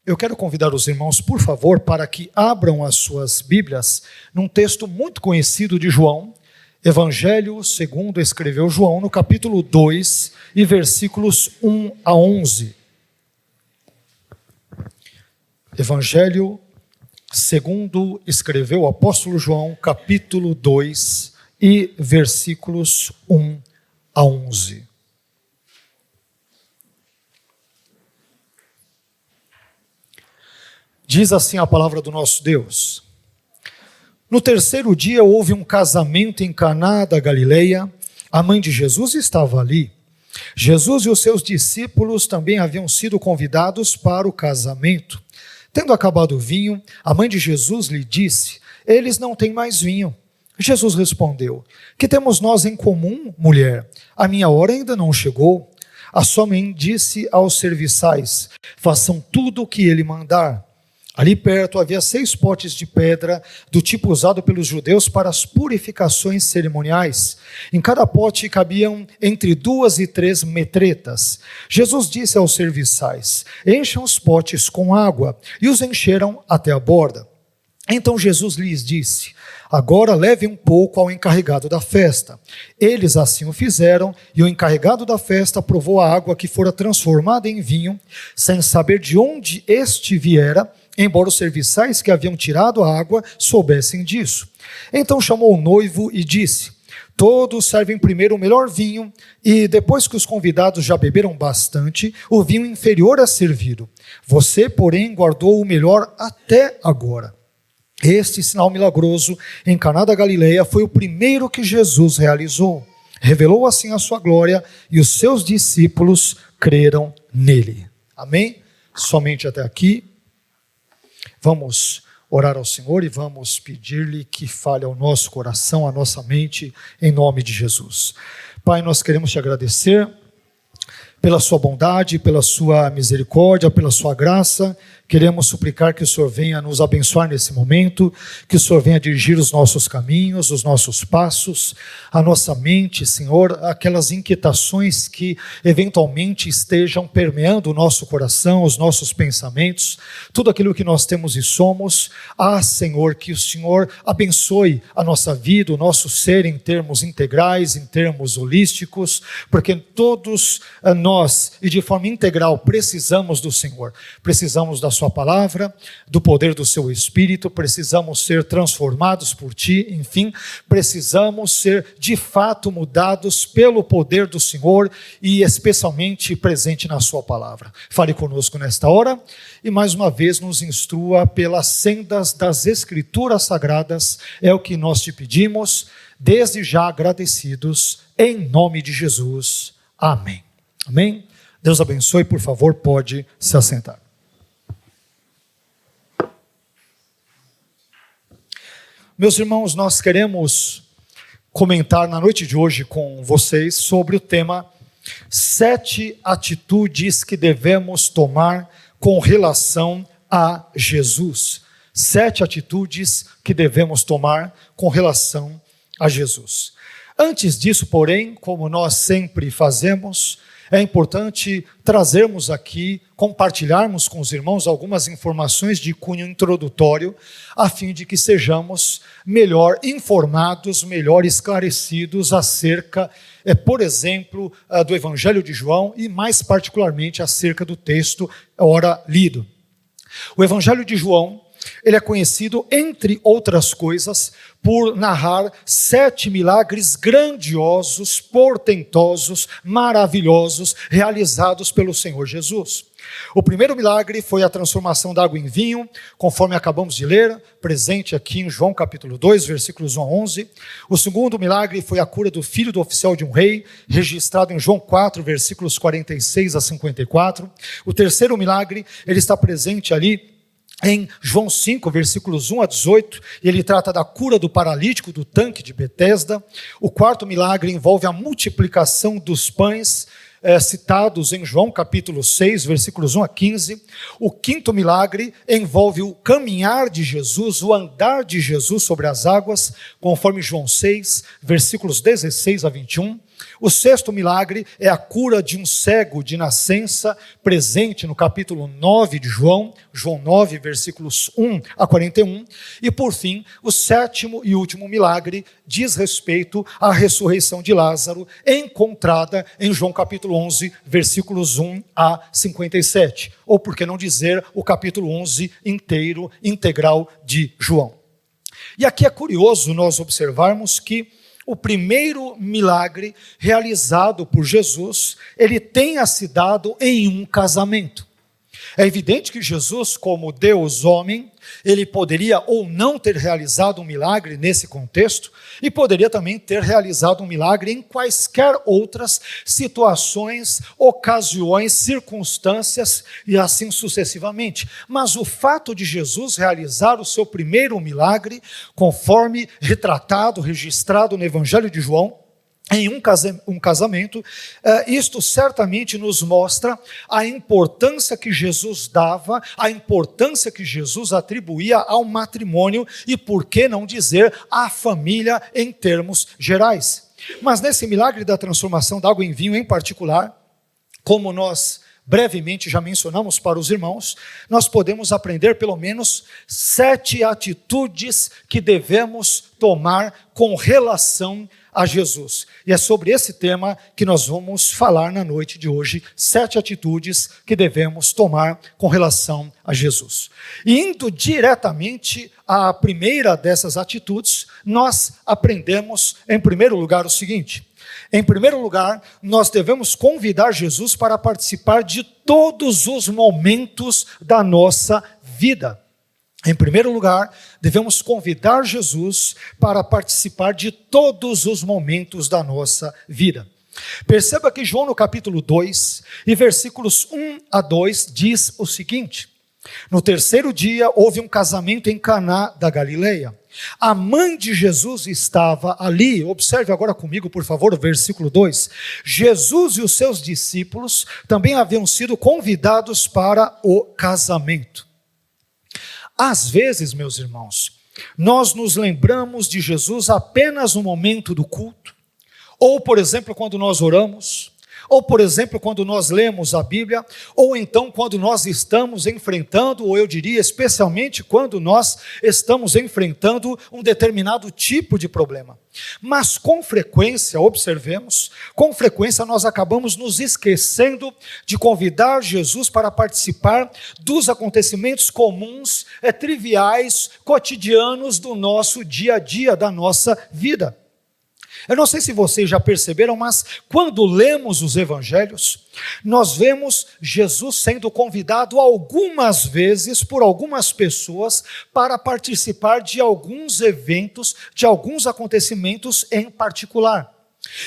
Eu quero convidar os irmãos, por favor, para que abram as suas Bíblias num texto muito conhecido de João, Evangelho segundo escreveu João, no capítulo 2 e versículos 1 a 11. Evangelho segundo escreveu o apóstolo João, capítulo 2 e versículos 1 a 11. Diz assim a palavra do nosso Deus: No terceiro dia houve um casamento em Caná da Galileia. A mãe de Jesus estava ali. Jesus e os seus discípulos também haviam sido convidados para o casamento. Tendo acabado o vinho, a mãe de Jesus lhe disse: Eles não têm mais vinho. Jesus respondeu: Que temos nós em comum, mulher? A minha hora ainda não chegou. A sua mãe disse aos serviçais: Façam tudo o que ele mandar. Ali perto havia 6 potes de pedra, do tipo usado pelos judeus para as purificações cerimoniais. Em cada pote cabiam entre 2 e 3 metretas. Jesus disse aos serviçais: Encham os potes com água, e os encheram até a borda. Então Jesus lhes disse: Agora levem um pouco ao encarregado da festa. Eles assim o fizeram, e o encarregado da festa provou a água que fora transformada em vinho, sem saber de onde este viera, embora os serviçais que haviam tirado a água soubessem disso. Então chamou o noivo e disse: Todos servem primeiro o melhor vinho, e depois que os convidados já beberam bastante, o vinho inferior é servido. Você, porém, guardou o melhor até agora. Este sinal milagroso em Caná da Galileia foi o primeiro que Jesus realizou. Revelou assim a sua glória, e os seus discípulos creram nele. Amém? Somente até aqui. Vamos orar ao Senhor e vamos pedir-lhe que fale ao nosso coração, à nossa mente, em nome de Jesus. Pai, nós queremos te agradecer pela sua bondade, pela sua misericórdia, pela sua graça. Queremos suplicar que o Senhor venha nos abençoar nesse momento, que o Senhor venha dirigir os nossos caminhos, os nossos passos, a nossa mente, Senhor, aquelas inquietações que eventualmente estejam permeando o nosso coração, os nossos pensamentos, tudo aquilo que nós temos e somos. Senhor, que o Senhor abençoe a nossa vida, o nosso ser em termos integrais, em termos holísticos, porque todos nós, e de forma integral, precisamos do Senhor, precisamos da sua palavra, do poder do seu Espírito, precisamos ser transformados por ti, enfim, precisamos ser de fato mudados pelo poder do Senhor e especialmente presente na sua palavra. Fale conosco nesta hora e mais uma vez nos instrua pelas sendas das Escrituras Sagradas, é o que nós te pedimos, desde já agradecidos, em nome de Jesus. Amém. Amém? Deus abençoe, por favor, pode se assentar. Meus irmãos, nós queremos comentar na noite de hoje com vocês sobre o tema 7 atitudes que devemos tomar com relação a Jesus. 7 atitudes que devemos tomar com relação a Jesus. Antes disso, porém, como nós sempre fazemos, é importante trazermos aqui, compartilharmos com os irmãos algumas informações de cunho introdutório, a fim de que sejamos melhor informados, melhor esclarecidos acerca, por exemplo, do Evangelho de João e mais particularmente acerca do texto ora lido. O Evangelho de João, ele é conhecido, entre outras coisas, por narrar 7 milagres grandiosos, portentosos, maravilhosos, realizados pelo Senhor Jesus. O primeiro milagre foi a transformação da água em vinho, conforme acabamos de ler, presente aqui em João capítulo 2, versículos 1 a 11. O segundo milagre foi a cura do filho do oficial de um rei, registrado em João 4, versículos 46 a 54. O terceiro milagre, ele está presente ali em João 5, versículos 1 a 18, ele trata da cura do paralítico do tanque de Betesda. O quarto milagre envolve a multiplicação dos pães, citados em João capítulo 6, versículos 1 a 15. O quinto milagre envolve o caminhar de Jesus, o andar de Jesus sobre as águas, conforme João 6, versículos 16 a 21. O sexto milagre é a cura de um cego de nascença, presente no capítulo 9 de João, João 9, versículos 1 a 41. E por fim, o sétimo e último milagre diz respeito à ressurreição de Lázaro, encontrada em João capítulo 11, versículos 1 a 57. Ou por que não dizer o capítulo 11 inteiro, integral de João. E aqui é curioso nós observarmos que o primeiro milagre realizado por Jesus, ele tenha se dado em um casamento. É evidente que Jesus, como Deus homem, ele poderia ou não ter realizado um milagre nesse contexto, e poderia também ter realizado um milagre em quaisquer outras situações, ocasiões, circunstâncias e assim sucessivamente. Mas o fato de Jesus realizar o seu primeiro milagre, conforme retratado, registrado no Evangelho de João, em um casamento, isto certamente nos mostra a importância que Jesus dava, a importância que Jesus atribuía ao matrimônio e, por que não dizer, à família em termos gerais. Mas nesse milagre da transformação da água em vinho em particular, como nós brevemente já mencionamos para os irmãos, nós podemos aprender pelo menos 7 atitudes que devemos tomar com relação a Jesus. E é sobre esse tema que nós vamos falar na noite de hoje, 7 atitudes que devemos tomar com relação a Jesus. E indo diretamente à primeira dessas atitudes, nós aprendemos, em primeiro lugar, o seguinte: em primeiro lugar, nós devemos convidar Jesus para participar de todos os momentos da nossa vida. Em primeiro lugar, devemos convidar Jesus para participar de todos os momentos da nossa vida. Perceba que João no capítulo 2, e versículos 1 a 2, diz o seguinte: no terceiro dia houve um casamento em Caná da Galileia. A mãe de Jesus estava ali. Observe agora comigo, por favor, o versículo 2. Jesus e os seus discípulos também haviam sido convidados para o casamento. Às vezes, meus irmãos, nós nos lembramos de Jesus apenas no momento do culto, ou, por exemplo, quando nós oramos, ou, por exemplo, quando nós lemos a Bíblia, ou então quando nós estamos enfrentando, ou eu diria especialmente quando nós estamos enfrentando um determinado tipo de problema. Mas com frequência, observemos, com frequência nós acabamos nos esquecendo de convidar Jesus para participar dos acontecimentos comuns, triviais, cotidianos do nosso dia a dia, da nossa vida. Eu não sei se vocês já perceberam, mas quando lemos os evangelhos, nós vemos Jesus sendo convidado algumas vezes por algumas pessoas para participar de alguns eventos, de alguns acontecimentos em particular.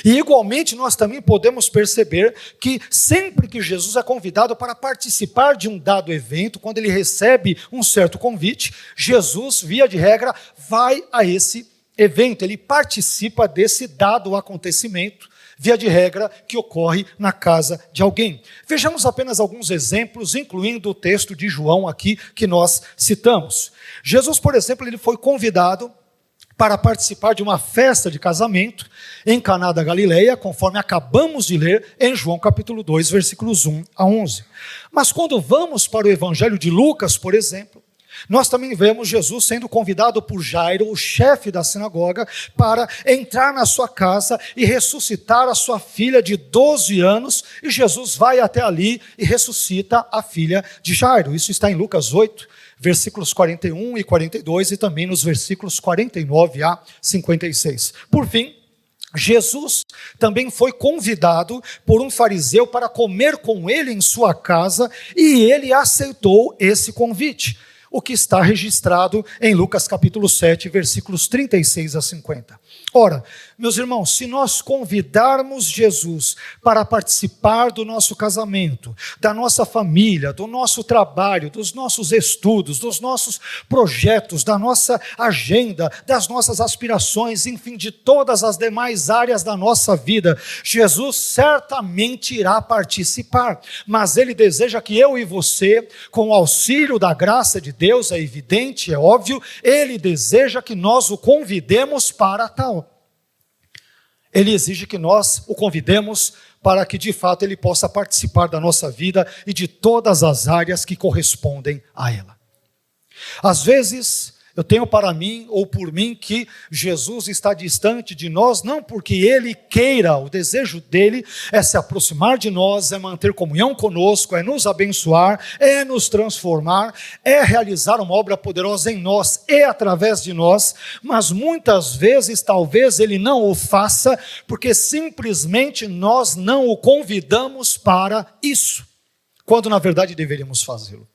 E igualmente nós também podemos perceber que sempre que Jesus é convidado para participar de um dado evento, quando ele recebe um certo convite, Jesus, via de regra, vai a esse evento, ele participa desse dado acontecimento, via de regra, que ocorre na casa de alguém. Vejamos apenas alguns exemplos, incluindo o texto de João aqui, que nós citamos. Jesus, por exemplo, ele foi convidado para participar de uma festa de casamento em Caná da Galileia, conforme acabamos de ler em João capítulo 2, versículos 1 a 11. Mas quando vamos para o Evangelho de Lucas, por exemplo, nós também vemos Jesus sendo convidado por Jairo, o chefe da sinagoga, para entrar na sua casa e ressuscitar a sua filha de 12 anos, e Jesus vai até ali e ressuscita a filha de Jairo. Isso está em Lucas 8, versículos 41 e 42, e também nos versículos 49 a 56. Por fim, Jesus também foi convidado por um fariseu para comer com ele em sua casa, e ele aceitou esse convite, o que está registrado em Lucas capítulo 7, versículos 36 a 50. Ora, meus irmãos, se nós convidarmos Jesus para participar do nosso casamento, da nossa família, do nosso trabalho, dos nossos estudos, dos nossos projetos, da nossa agenda, das nossas aspirações, enfim, de todas as demais áreas da nossa vida, Jesus certamente irá participar, mas Ele deseja que eu e você, com o auxílio da graça de Deus, é evidente, é óbvio, Ele deseja que nós o convidemos para tal. Ele exige que nós o convidemos para que de fato ele possa participar da nossa vida e de todas as áreas que correspondem a ela. Às vezes, eu tenho para mim ou por mim que Jesus está distante de nós, não porque Ele queira, o desejo dEle é se aproximar de nós, é manter comunhão conosco, é nos abençoar, é nos transformar, é realizar uma obra poderosa em nós e através de nós, mas muitas vezes talvez Ele não o faça, porque simplesmente nós não o convidamos para isso, quando na verdade deveríamos fazê-lo.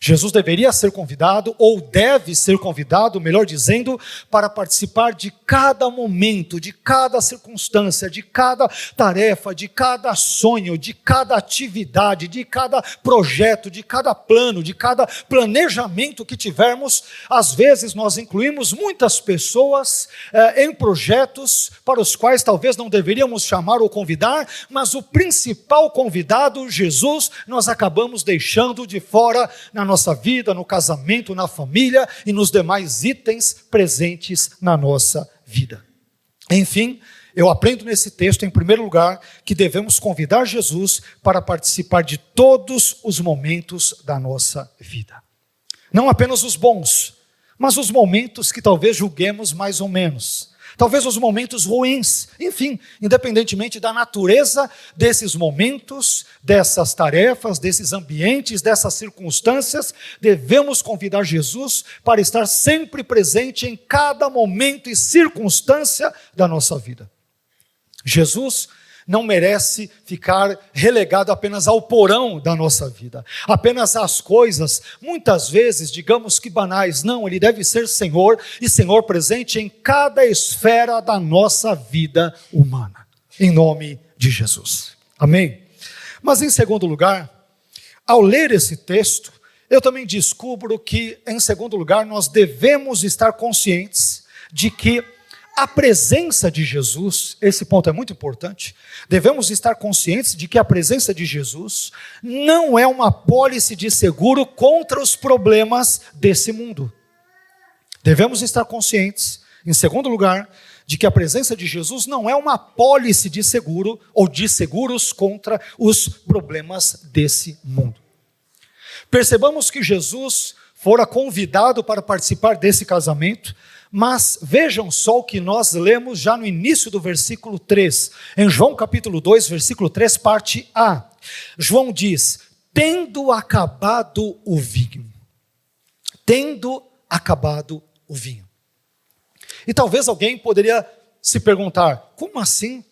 Jesus deveria ser convidado, ou deve ser convidado, melhor dizendo, para participar de cada momento, de cada circunstância, de cada tarefa, de cada sonho, de cada atividade, de cada projeto, de cada plano, de cada planejamento que tivermos. Às vezes nós incluímos muitas pessoas em projetos para os quais talvez não deveríamos chamar ou convidar, mas o principal convidado, Jesus, nós acabamos deixando de fora na nossa vida, no casamento, na família e nos demais itens presentes na nossa vida. Enfim, eu aprendo nesse texto, em primeiro lugar, que devemos convidar Jesus para participar de todos os momentos da nossa vida. Não apenas os bons, mas os momentos que talvez julguemos mais ou menos. Talvez os momentos ruins, enfim, independentemente da natureza desses momentos, dessas tarefas, desses ambientes, dessas circunstâncias, devemos convidar Jesus para estar sempre presente em cada momento e circunstância da nossa vida. Jesus não merece ficar relegado apenas ao porão da nossa vida, apenas às coisas, muitas vezes, digamos que banais. Não, Ele deve ser Senhor, e Senhor presente em cada esfera da nossa vida humana, em nome de Jesus. Amém? Mas em segundo lugar, ao ler esse texto, eu também descubro que, em segundo lugar, nós devemos estar conscientes de que a presença de Jesus, esse ponto é muito importante, devemos estar conscientes de que a presença de Jesus não é uma apólice de seguro contra os problemas desse mundo. Devemos estar conscientes, em segundo lugar, de que a presença de Jesus não é uma apólice de seguro ou de seguros contra os problemas desse mundo. Percebamos que Jesus fora convidado para participar desse casamento, mas vejam só o que nós lemos já no início do versículo 3, em João capítulo 2, versículo 3, parte A. João diz: tendo acabado o vinho. Tendo acabado o vinho. E talvez alguém poderia se perguntar: como assim?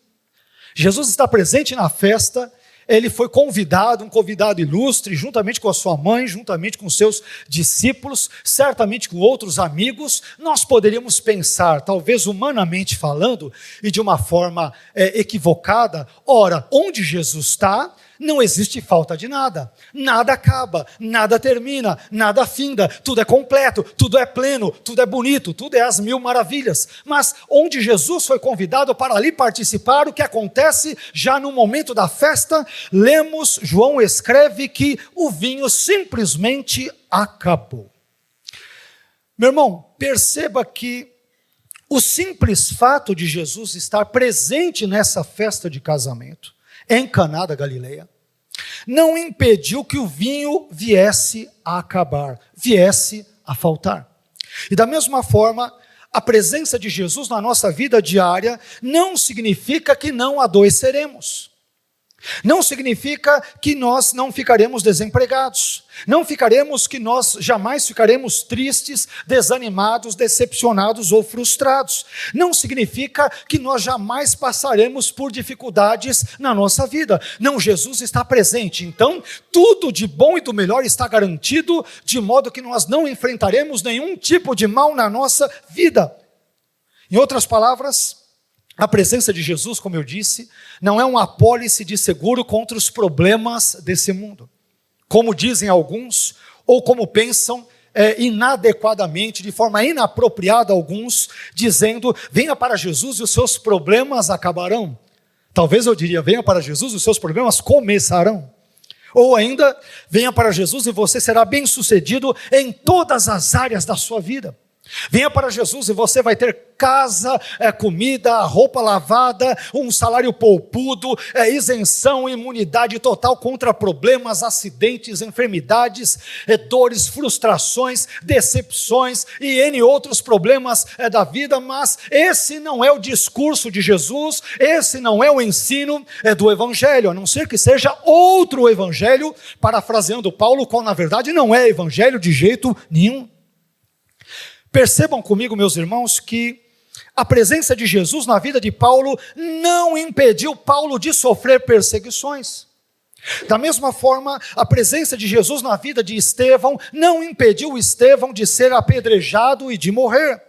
Jesus está presente na festa, ele foi convidado, um convidado ilustre, juntamente com a sua mãe, juntamente com seus discípulos, certamente com outros amigos. Nós poderíamos pensar, talvez humanamente falando, e de uma forma equivocada: ora, onde Jesus está, não existe falta de nada, nada acaba, nada termina, nada finda, tudo é completo, tudo é pleno, tudo é bonito, tudo é as mil maravilhas. Mas onde Jesus foi convidado para ali participar, o que acontece já no momento da festa? Lemos, João escreve que o vinho simplesmente acabou. Meu irmão, perceba que o simples fato de Jesus estar presente nessa festa de casamento, em Caná da Galileia, não impediu que o vinho viesse a acabar, viesse a faltar. E da mesma forma, a presença de Jesus na nossa vida diária não significa que não adoeceremos. Não significa que nós não ficaremos desempregados. Não ficaremos, que nós jamais ficaremos tristes, desanimados, decepcionados ou frustrados. Não significa que nós jamais passaremos por dificuldades na nossa vida. Não, Jesus está presente. Então, tudo de bom e do melhor está garantido, de modo que nós não enfrentaremos nenhum tipo de mal na nossa vida. Em outras palavras, a presença de Jesus, como eu disse, não é uma apólice de seguro contra os problemas desse mundo. Como dizem alguns, ou como pensam inadequadamente, de forma inapropriada alguns, dizendo: venha para Jesus e os seus problemas acabarão. Talvez eu diria: venha para Jesus e os seus problemas começarão. Ou ainda, venha para Jesus e você será bem-sucedido em todas as áreas da sua vida. Venha para Jesus e você vai ter casa, comida, roupa lavada, um salário poupudo, isenção, imunidade total contra problemas, acidentes, enfermidades, dores, frustrações, decepções e N outros problemas da vida. Mas esse não é o discurso de Jesus, esse não é o ensino do Evangelho, a não ser que seja outro Evangelho, parafraseando Paulo, qual na verdade não é Evangelho de jeito nenhum. Percebam comigo, meus irmãos, que a presença de Jesus na vida de Paulo não impediu Paulo de sofrer perseguições. Da mesma forma, a presença de Jesus na vida de Estevão não impediu Estevão de ser apedrejado e de morrer.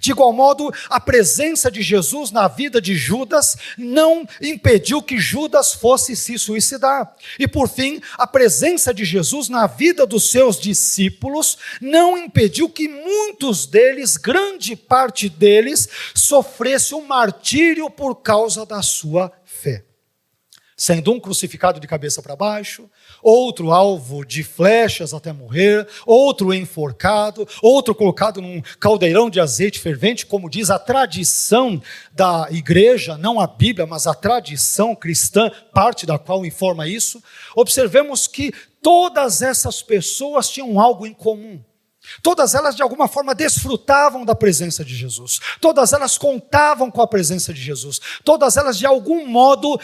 De igual modo, a presença de Jesus na vida de Judas não impediu que Judas fosse se suicidar. E por fim, a presença de Jesus na vida dos seus discípulos não impediu que muitos deles, grande parte deles, sofresse um martírio por causa da sua fé. Sendo um crucificado de cabeça para baixo, outro alvo de flechas até morrer, outro enforcado, outro colocado num caldeirão de azeite fervente, como diz a tradição da igreja, não a Bíblia, mas a tradição cristã, parte da qual informa isso. Observemos que todas essas pessoas tinham algo em comum. Todas elas de alguma forma desfrutavam da presença de Jesus, todas elas contavam com a presença de Jesus, todas elas de algum modo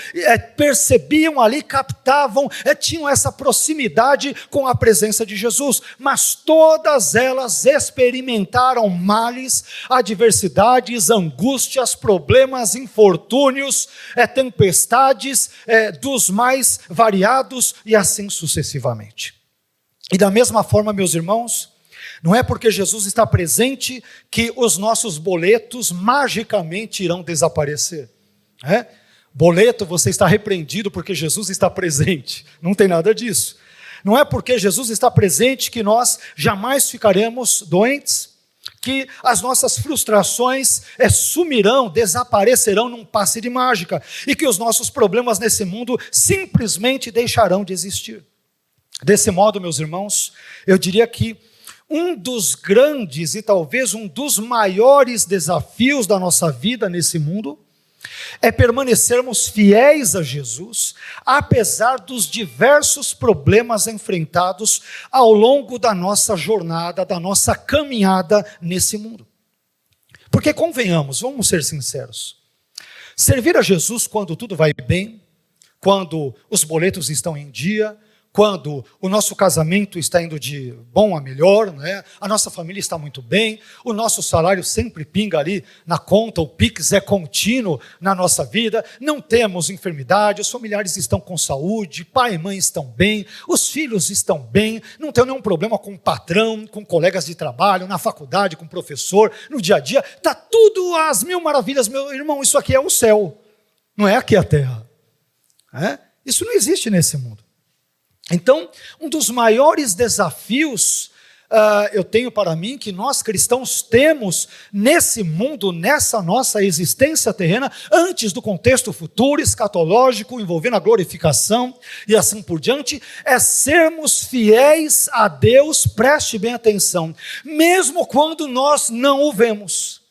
percebiam ali, captavam, tinham essa proximidade com a presença de Jesus, mas todas elas experimentaram males, adversidades, angústias, problemas, infortúnios, tempestades dos mais variados e assim sucessivamente. E da mesma forma, meus irmãos, não é porque Jesus está presente que os nossos boletos magicamente irão desaparecer. Boleto, você está repreendido porque Jesus está presente. Não tem nada disso. Não é porque Jesus está presente que nós jamais ficaremos doentes, que as nossas frustrações sumirão, desaparecerão num passe de mágica, e que os nossos problemas nesse mundo simplesmente deixarão de existir. Desse modo, meus irmãos, eu diria que um dos grandes e talvez um dos maiores desafios da nossa vida nesse mundo é permanecermos fiéis a Jesus, apesar dos diversos problemas enfrentados ao longo da nossa jornada, da nossa caminhada nesse mundo. Porque convenhamos, vamos ser sinceros, servir a Jesus quando tudo vai bem, quando os boletos estão em dia, quando o nosso casamento está indo de bom a melhor, a nossa família está muito bem, o nosso salário sempre pinga ali na conta, o Pix é contínuo na nossa vida, não temos enfermidade, os familiares estão com saúde, pai e mãe estão bem, os filhos estão bem, não tem nenhum problema com o patrão, com colegas de trabalho, na faculdade, com o professor, no dia a dia, está tudo às mil maravilhas, meu irmão, isso aqui é o céu, não é aqui a terra. Isso não existe nesse mundo. Então, um dos maiores desafios eu tenho para mim, que nós cristãos temos nesse mundo, nessa nossa existência terrena, antes do contexto futuro, escatológico, envolvendo a glorificação e assim por diante, é sermos fiéis a Deus, preste bem atenção, mesmo quando nós não o vemos.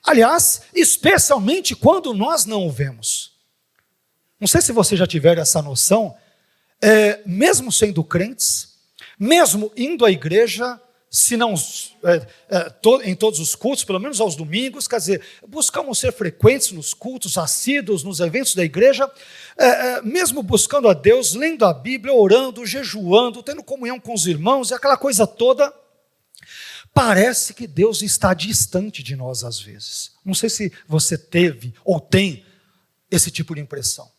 Aliás, especialmente quando nós não o vemos. Não sei se você já tiver essa noção, mesmo sendo crentes, mesmo indo à igreja, se não em todos os cultos, pelo menos aos domingos, quer dizer, buscamos ser frequentes nos cultos, assíduos, nos eventos da igreja, mesmo buscando a Deus, lendo a Bíblia, orando, jejuando, tendo comunhão com os irmãos, e aquela coisa toda, parece que Deus está distante de nós às vezes. Não sei se você teve ou tem esse tipo de impressão.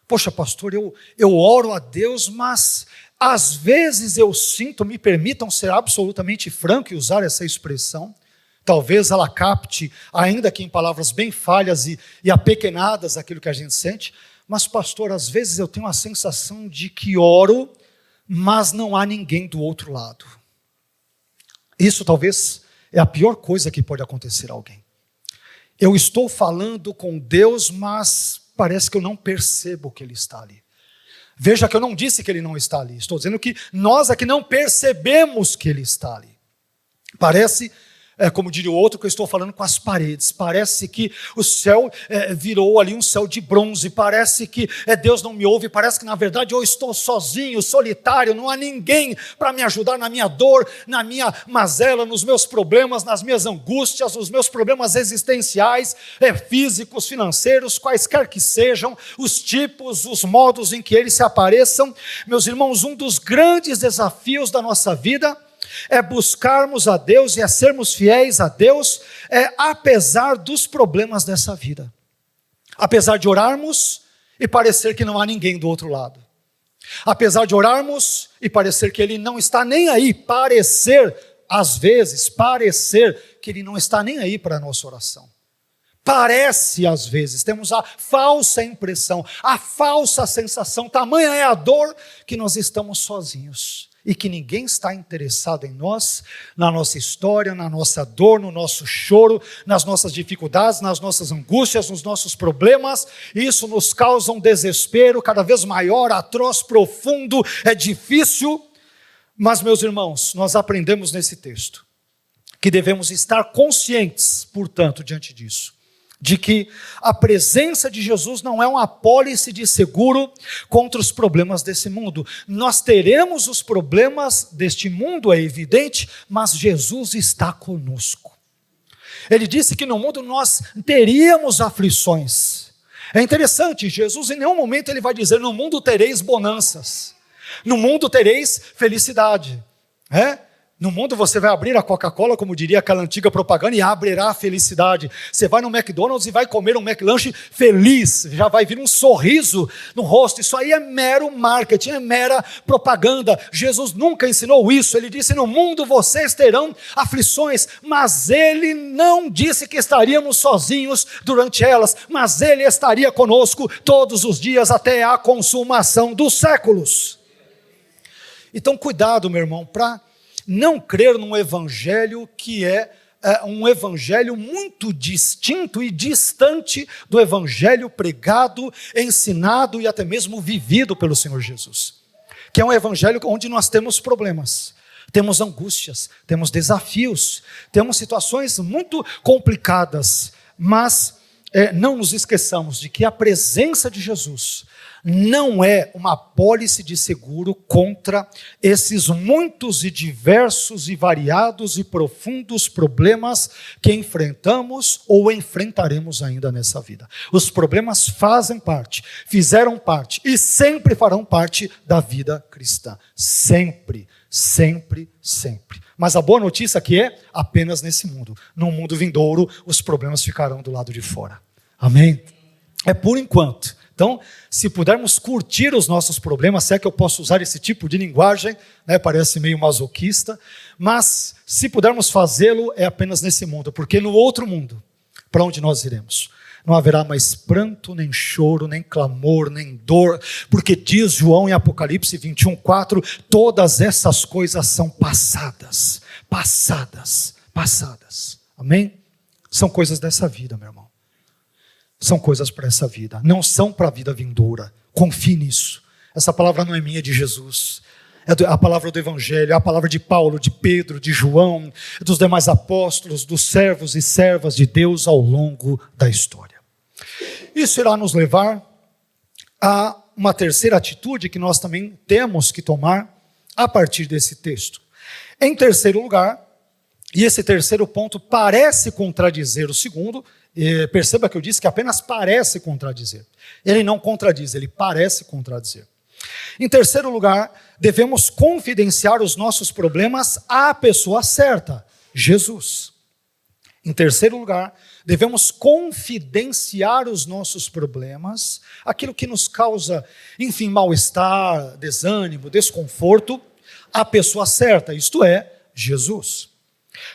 Poxa, pastor, eu oro a Deus, mas às vezes eu sinto, me permitam ser absolutamente franco e usar essa expressão, talvez ela capte, ainda que em palavras bem falhas e apequenadas, aquilo que a gente sente, mas pastor, às vezes eu tenho a sensação de que oro, mas não há ninguém do outro lado. Isso talvez é a pior coisa que pode acontecer a alguém. Eu estou falando com Deus, mas parece que eu não percebo que Ele está ali. Veja que eu não disse que Ele não está ali. Estou dizendo que nós aqui não percebemos que Ele está ali. Parece como diria o outro, que eu estou falando com as paredes. Parece que o céu virou ali um céu de bronze. Parece que Deus não me ouve. Parece que, na verdade, eu estou sozinho, solitário. Não há ninguém para me ajudar na minha dor, na minha mazela, nos meus problemas, nas minhas angústias, nos meus problemas existenciais, físicos, financeiros, quaisquer que sejam, os tipos, os modos em que eles se apareçam. Meus irmãos, um dos grandes desafios da nossa vida é buscarmos a Deus e é sermos fiéis a Deus, apesar dos problemas dessa vida. Apesar de orarmos e parecer que não há ninguém do outro lado. Apesar de orarmos e parecer que Ele não está nem aí, às vezes, que Ele não está nem aí para a nossa oração. Parece, às vezes, temos a falsa impressão, a falsa sensação, tamanha é a dor que nós estamos sozinhos. E que ninguém está interessado em nós, na nossa história, na nossa dor, no nosso choro, nas nossas dificuldades, nas nossas angústias, nos nossos problemas. Isso nos causa um desespero cada vez maior, atroz, profundo, é difícil. Mas, meus irmãos, nós aprendemos nesse texto que devemos estar conscientes, portanto, diante disso, de que a presença de Jesus não é uma apólice de seguro contra os problemas desse mundo. Nós teremos os problemas deste mundo, é evidente, mas Jesus está conosco. Ele disse que no mundo nós teríamos aflições. É interessante, Jesus em nenhum momento ele vai dizer, no mundo tereis bonanças, no mundo tereis felicidade, No mundo você vai abrir a Coca-Cola, como diria aquela antiga propaganda, e abrirá a felicidade. Você vai no McDonald's e vai comer um McLanche feliz, já vai vir um sorriso no rosto. Isso aí é mero marketing, é mera propaganda. Jesus nunca ensinou isso. Ele disse, no mundo vocês terão aflições, mas Ele não disse que estaríamos sozinhos durante elas, mas Ele estaria conosco todos os dias até a consumação dos séculos. Então cuidado, meu irmão, para não crer num evangelho que é um evangelho muito distinto e distante do evangelho pregado, ensinado e até mesmo vivido pelo Senhor Jesus. Que é um evangelho onde nós temos problemas, temos angústias, temos desafios, temos situações muito complicadas, mas não nos esqueçamos de que a presença de Jesus não é uma apólice de seguro contra esses muitos e diversos e variados e profundos problemas que enfrentamos ou enfrentaremos ainda nessa vida. Os problemas fazem parte, fizeram parte e sempre farão parte da vida cristã. Sempre, sempre, sempre. Mas a boa notícia aqui é apenas nesse mundo. No mundo vindouro, os problemas ficarão do lado de fora. Amém? É por enquanto. Então, se pudermos curtir os nossos problemas, se é que eu posso usar esse tipo de linguagem, parece meio masoquista, mas se pudermos fazê-lo, é apenas nesse mundo, porque no outro mundo, para onde nós iremos? Não haverá mais pranto, nem choro, nem clamor, nem dor, porque diz João em Apocalipse 21:4, todas essas coisas são passadas, passadas, passadas. Amém? São coisas dessa vida, meu irmão. São coisas para essa vida, não são para a vida vindoura. Confie nisso. Essa palavra não é minha, é de Jesus. É a palavra do Evangelho, é a palavra de Paulo, de Pedro, de João, dos demais apóstolos, dos servos e servas de Deus ao longo da história. Isso irá nos levar a uma terceira atitude que nós também temos que tomar a partir desse texto. Em terceiro lugar, e esse terceiro ponto parece contradizer o segundo, perceba que eu disse que apenas parece contradizer. Ele não contradiz, ele parece contradizer. Em terceiro lugar, devemos confidenciar os nossos problemas à pessoa certa, Jesus. Em terceiro lugar, devemos confidenciar os nossos problemas, aquilo que nos causa, enfim, mal-estar, desânimo, desconforto, à pessoa certa, isto é, Jesus.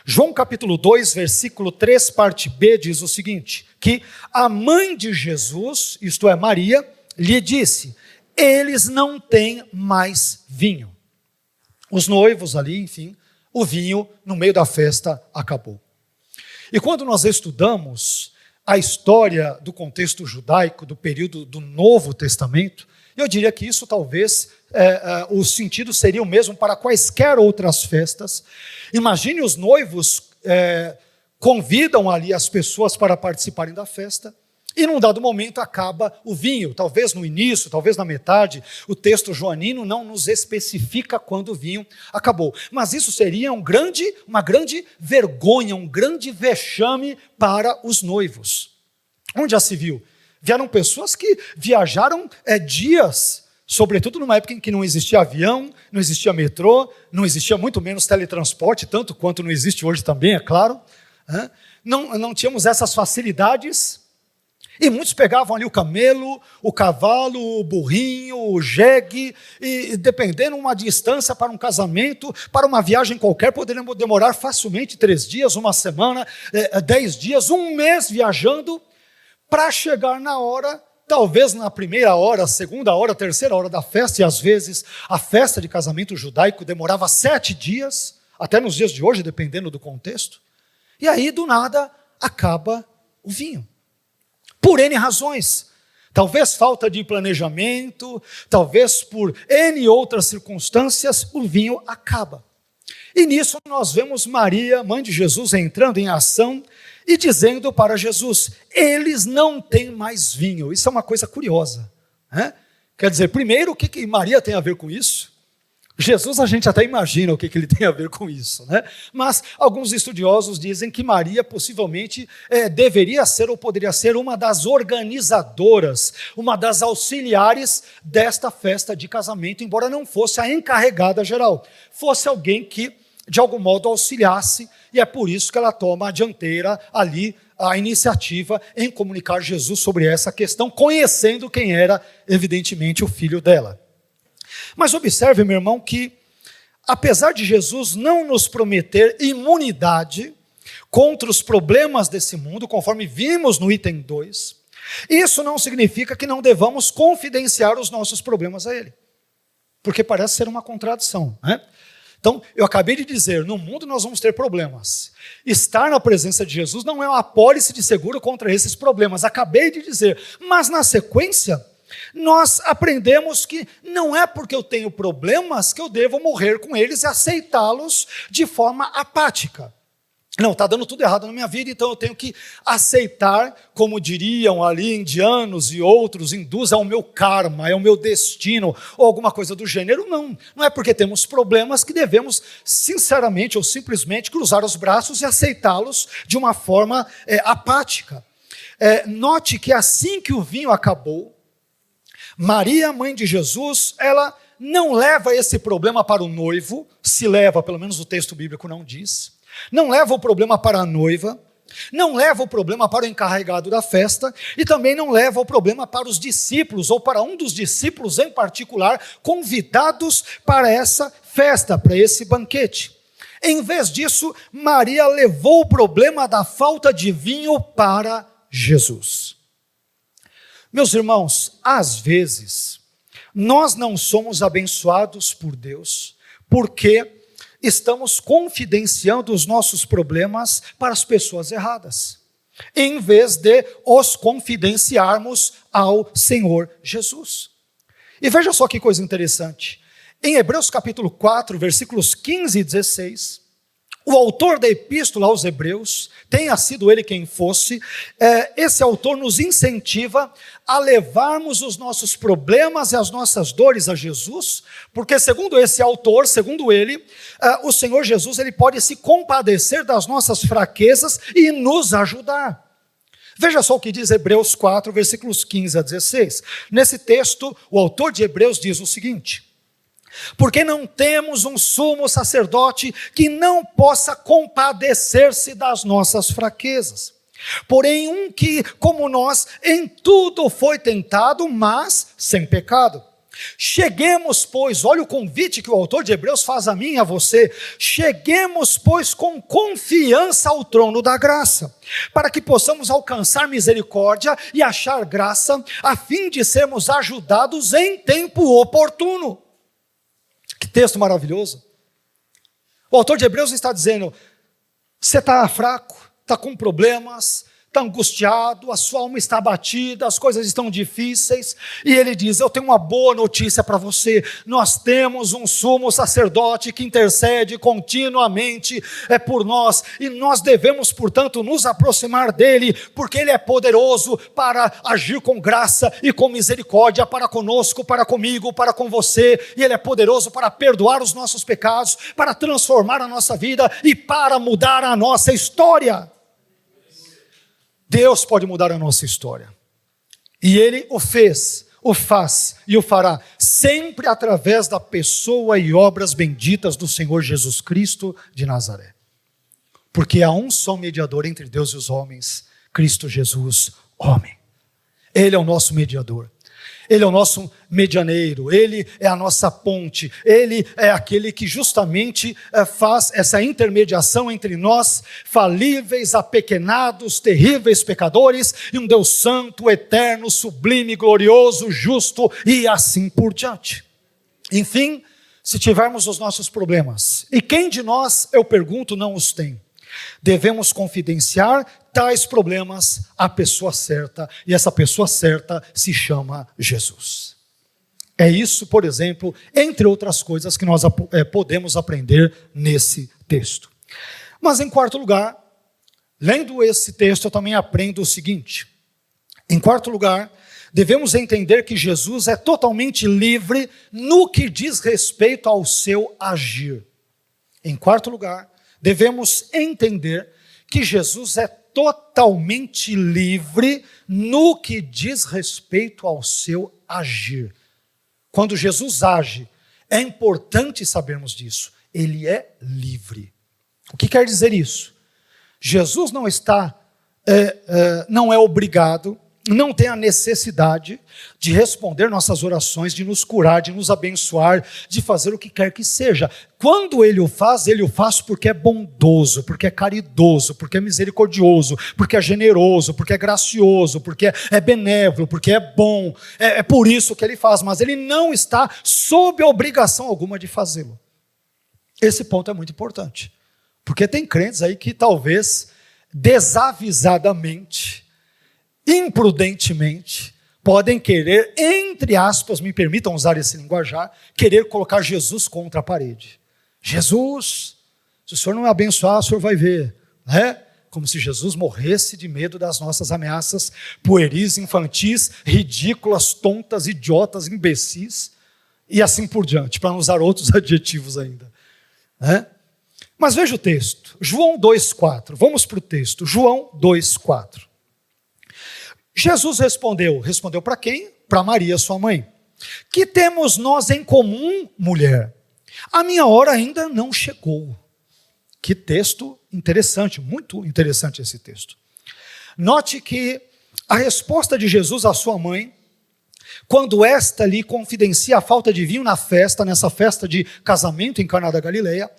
João capítulo 2, versículo 3, parte B, diz o seguinte, que a mãe de Jesus, isto é, Maria, lhe disse, eles não têm mais vinho. Os noivos ali, enfim, o vinho no meio da festa acabou. E quando nós estudamos a história do contexto judaico, do período do Novo Testamento, eu diria que isso talvez, o sentido seria o mesmo para quaisquer outras festas. Imagine os noivos convidam ali as pessoas para participarem da festa, e num dado momento acaba o vinho, talvez no início, talvez na metade. O texto joanino não nos especifica quando o vinho acabou, mas isso seria uma grande vergonha, um grande vexame para os noivos. Onde já se viu? Vieram pessoas que viajaram dias, sobretudo numa época em que não existia avião, não existia metrô, não existia muito menos teletransporte, tanto quanto não existe hoje também, é claro. Não tínhamos essas facilidades, e muitos pegavam ali o camelo, o cavalo, o burrinho, o jegue, e dependendo uma distância para um casamento, para uma viagem qualquer, poderia demorar facilmente 3 dias, uma semana, 10 dias, um mês viajando, para chegar na hora, talvez na primeira hora, segunda hora, terceira hora da festa, e às vezes a festa de casamento judaico demorava 7 dias, até nos dias de hoje, dependendo do contexto, e aí do nada acaba o vinho. Por N razões, talvez falta de planejamento, talvez por N outras circunstâncias, o vinho acaba. E nisso nós vemos Maria, mãe de Jesus, entrando em ação e dizendo para Jesus: eles não têm mais vinho. Isso é uma coisa curiosa, né? Quer dizer, primeiro, o que Maria tem a ver com isso? Jesus, a gente até imagina o que ele tem a ver com isso, né? Mas alguns estudiosos dizem que Maria possivelmente deveria ser ou poderia ser uma das organizadoras, uma das auxiliares desta festa de casamento, embora não fosse a encarregada geral, fosse alguém que de algum modo auxiliasse, e é por isso que ela toma a dianteira ali, a iniciativa em comunicar Jesus sobre essa questão, conhecendo quem era evidentemente o filho dela. Mas observe, meu irmão, que apesar de Jesus não nos prometer imunidade contra os problemas desse mundo, conforme vimos no item 2, isso não significa que não devamos confidenciar os nossos problemas a Ele, porque parece ser uma contradição, né? Então, eu acabei de dizer, no mundo nós vamos ter problemas. Estar na presença de Jesus não é uma apólice de seguro contra esses problemas, acabei de dizer, mas na sequência, nós aprendemos que não é porque eu tenho problemas que eu devo morrer com eles e aceitá-los de forma apática. Não, está dando tudo errado na minha vida, então eu tenho que aceitar, como diriam ali indianos e outros hindus, é o meu karma, é o meu destino, ou alguma coisa do gênero. Não é porque temos problemas que devemos, sinceramente ou simplesmente, cruzar os braços e aceitá-los de uma forma apática. Note que assim que o vinho acabou, Maria, mãe de Jesus, ela não leva esse problema para o noivo, se leva, pelo menos o texto bíblico não diz, não leva o problema para a noiva, não leva o problema para o encarregado da festa, e também não leva o problema para os discípulos, ou para um dos discípulos em particular, convidados para essa festa, para esse banquete. Em vez disso, Maria levou o problema da falta de vinho para Jesus. Meus irmãos, às vezes, nós não somos abençoados por Deus, porque estamos confidenciando os nossos problemas para as pessoas erradas, em vez de os confidenciarmos ao Senhor Jesus. E veja só que coisa interessante. Em Hebreus capítulo 4, versículos 15 e 16, o autor da epístola aos Hebreus, tenha sido ele quem fosse, esse autor nos incentiva a levarmos os nossos problemas e as nossas dores a Jesus, porque segundo esse autor, segundo ele, o Senhor Jesus ele pode se compadecer das nossas fraquezas e nos ajudar. Veja só o que diz Hebreus 4, versículos 15 a 16. Nesse texto, o autor de Hebreus diz o seguinte: porque não temos um sumo sacerdote que não possa compadecer-se das nossas fraquezas, porém um que, como nós, em tudo foi tentado, mas sem pecado. Cheguemos, pois, olha o convite que o autor de Hebreus faz a mim e a você, cheguemos, pois, com confiança ao trono da graça, para que possamos alcançar misericórdia e achar graça, a fim de sermos ajudados em tempo oportuno. Que texto maravilhoso. O autor de Hebreus está dizendo, você está fraco, está com problemas, está angustiado, a sua alma está abatida, as coisas estão difíceis, e ele diz: eu tenho uma boa notícia para você, nós temos um sumo sacerdote que intercede continuamente por nós, e nós devemos, portanto, nos aproximar dele, porque ele é poderoso para agir com graça e com misericórdia para conosco, para comigo, para com você, e ele é poderoso para perdoar os nossos pecados, para transformar a nossa vida e para mudar a nossa história. Deus pode mudar a nossa história, e ele o fez, o faz e o fará, sempre através da pessoa e obras benditas do Senhor Jesus Cristo de Nazaré, porque há um só mediador entre Deus e os homens, Cristo Jesus, homem. Ele é o nosso mediador, ele é o nosso medianeiro, ele é a nossa ponte, ele é aquele que justamente faz essa intermediação entre nós, falíveis, apequenados, terríveis pecadores, e um Deus santo, eterno, sublime, glorioso, justo e assim por diante. Enfim, se tivermos os nossos problemas, e quem de nós, eu pergunto, não os tem, devemos confidenciar tais problemas à pessoa certa, e essa pessoa certa se chama Jesus. É isso, por exemplo, entre outras coisas que nós podemos aprender nesse texto. Mas em quarto lugar, lendo esse texto, eu também aprendo o seguinte: em quarto lugar, devemos entender que Jesus é totalmente livre no que diz respeito ao seu agir. Em quarto lugar, devemos entender que Jesus é totalmente livre no que diz respeito ao seu agir. Quando Jesus age, é importante sabermos disso, ele é livre. O que quer dizer isso? Jesus não é obrigado, não tem a necessidade de responder nossas orações, de nos curar, de nos abençoar, de fazer o que quer que seja. Quando ele o faz porque é bondoso, porque é caridoso, porque é misericordioso, porque é generoso, porque é gracioso, porque é benévolo, porque é bom. É por isso que ele faz, mas ele não está sob obrigação alguma de fazê-lo. Esse ponto é muito importante, porque tem crentes aí que talvez desavisadamente, imprudentemente, podem querer, entre aspas, me permitam usar esse linguajar, querer colocar Jesus contra a parede. Jesus, se o senhor não me abençoar, o senhor vai ver, né? Como se Jesus morresse de medo das nossas ameaças pueris, infantis, ridículas, tontas, idiotas, imbecis, e assim por diante, para não usar outros adjetivos ainda, né? Mas veja o texto, João 2,4, vamos para o texto, João 2,4. Jesus respondeu para quem? Para Maria, sua mãe. Que temos nós em comum, mulher? A minha hora ainda não chegou. Que texto interessante, muito interessante esse texto. Note que a resposta de Jesus à sua mãe, quando esta lhe confidencia a falta de vinho na festa, nessa festa de casamento em Caná da Galileia,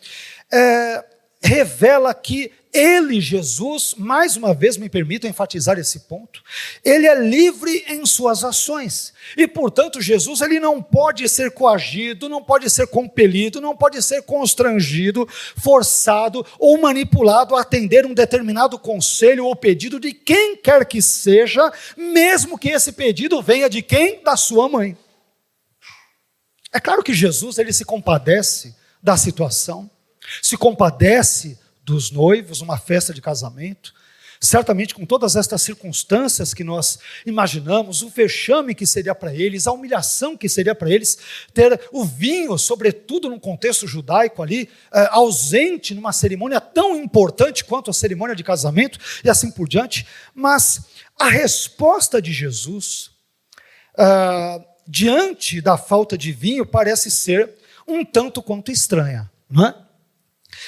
revela que ele, Jesus, mais uma vez me permito enfatizar esse ponto, ele é livre em suas ações, e portanto Jesus ele não pode ser coagido, não pode ser compelido, não pode ser constrangido, forçado ou manipulado a atender um determinado conselho ou pedido de quem quer que seja, mesmo que esse pedido venha de quem? Da sua mãe. É claro que Jesus ele se compadece da situação, se compadece dos noivos, uma festa de casamento, certamente com todas estas circunstâncias que nós imaginamos, o vexame que seria para eles, a humilhação que seria para eles, ter o vinho, sobretudo num contexto judaico ali, ausente numa cerimônia tão importante quanto a cerimônia de casamento, e assim por diante. Mas a resposta de Jesus, diante da falta de vinho, parece ser um tanto quanto estranha, não é?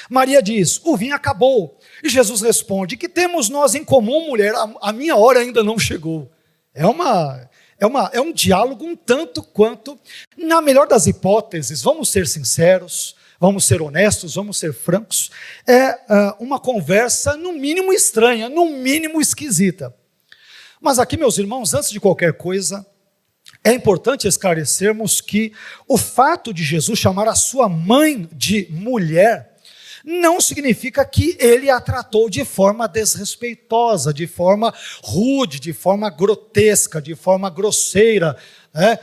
Maria diz, o vinho acabou. E Jesus responde, que temos nós em comum, mulher? A minha hora ainda não chegou. É um diálogo um tanto quanto, na melhor das hipóteses, vamos ser sinceros, vamos ser honestos, vamos ser francos, uma conversa no mínimo estranha, no mínimo esquisita. Mas aqui, meus irmãos, antes de qualquer coisa, é importante esclarecermos que o fato de Jesus chamar a sua mãe de mulher não significa que ele a tratou de forma desrespeitosa, de forma rude, de forma grotesca, de forma grosseira,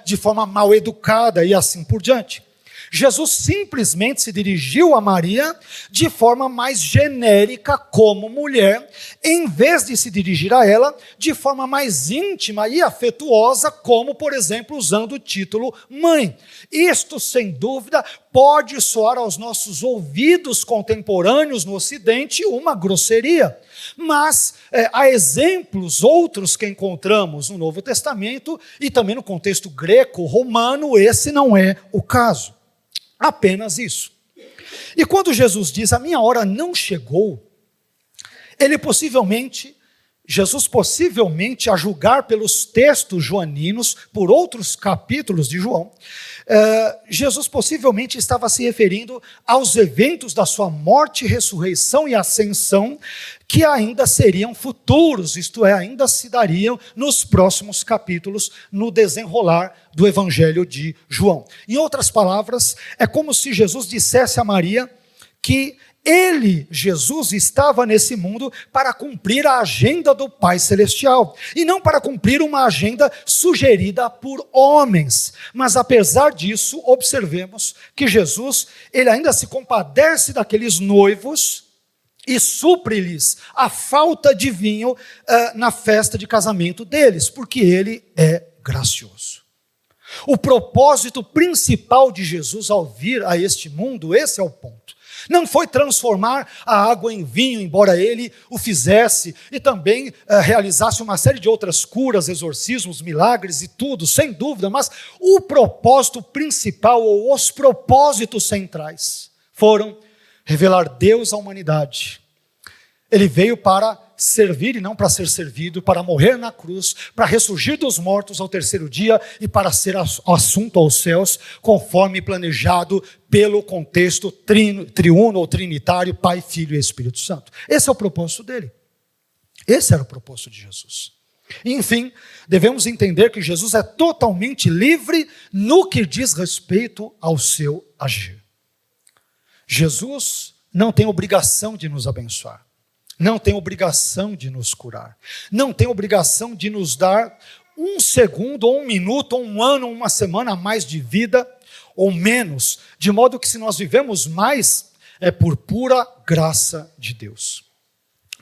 de forma mal educada e assim por diante. Jesus simplesmente se dirigiu a Maria de forma mais genérica como mulher, em vez de se dirigir a ela de forma mais íntima e afetuosa, como, por exemplo, usando o título mãe. Isto, sem dúvida, pode soar aos nossos ouvidos contemporâneos no Ocidente uma grosseria. Mas há exemplos outros que encontramos no Novo Testamento e também no contexto greco-romano, esse não é o caso. Apenas isso. E quando Jesus diz, a minha hora não chegou, Jesus possivelmente, a julgar pelos textos joaninos, por outros capítulos de João, Jesus possivelmente estava se referindo aos eventos da sua morte, ressurreição e ascensão, que ainda seriam futuros, isto é, ainda se dariam nos próximos capítulos, no desenrolar do Evangelho de João. Em outras palavras, é como se Jesus dissesse a Maria que ele, Jesus, estava nesse mundo para cumprir a agenda do Pai Celestial, e não para cumprir uma agenda sugerida por homens. Mas apesar disso, observemos que Jesus, ele ainda se compadece daqueles noivos e supre-lhes a falta de vinho na festa de casamento deles, porque ele é gracioso. O propósito principal de Jesus ao vir a este mundo, esse é o ponto. Não foi transformar a água em vinho, embora ele o fizesse, e também realizasse uma série de outras curas, exorcismos, milagres e tudo, sem dúvida, mas o propósito principal, ou os propósitos centrais, foram revelar Deus à humanidade. Ele veio para servir e não para ser servido, para morrer na cruz, para ressurgir dos mortos ao terceiro dia e para ser assunto aos céus, conforme planejado pelo contexto triuno ou trinitário, Pai, Filho e Espírito Santo. Esse é o propósito dele. Esse era o propósito de Jesus. Enfim, devemos entender que Jesus é totalmente livre no que diz respeito ao seu agir. Jesus não tem obrigação de nos abençoar. Não tem obrigação de nos curar. Não tem obrigação de nos dar um segundo, ou um minuto, ou um ano, ou uma semana a mais de vida, ou menos. De modo que se nós vivemos mais, é por pura graça de Deus.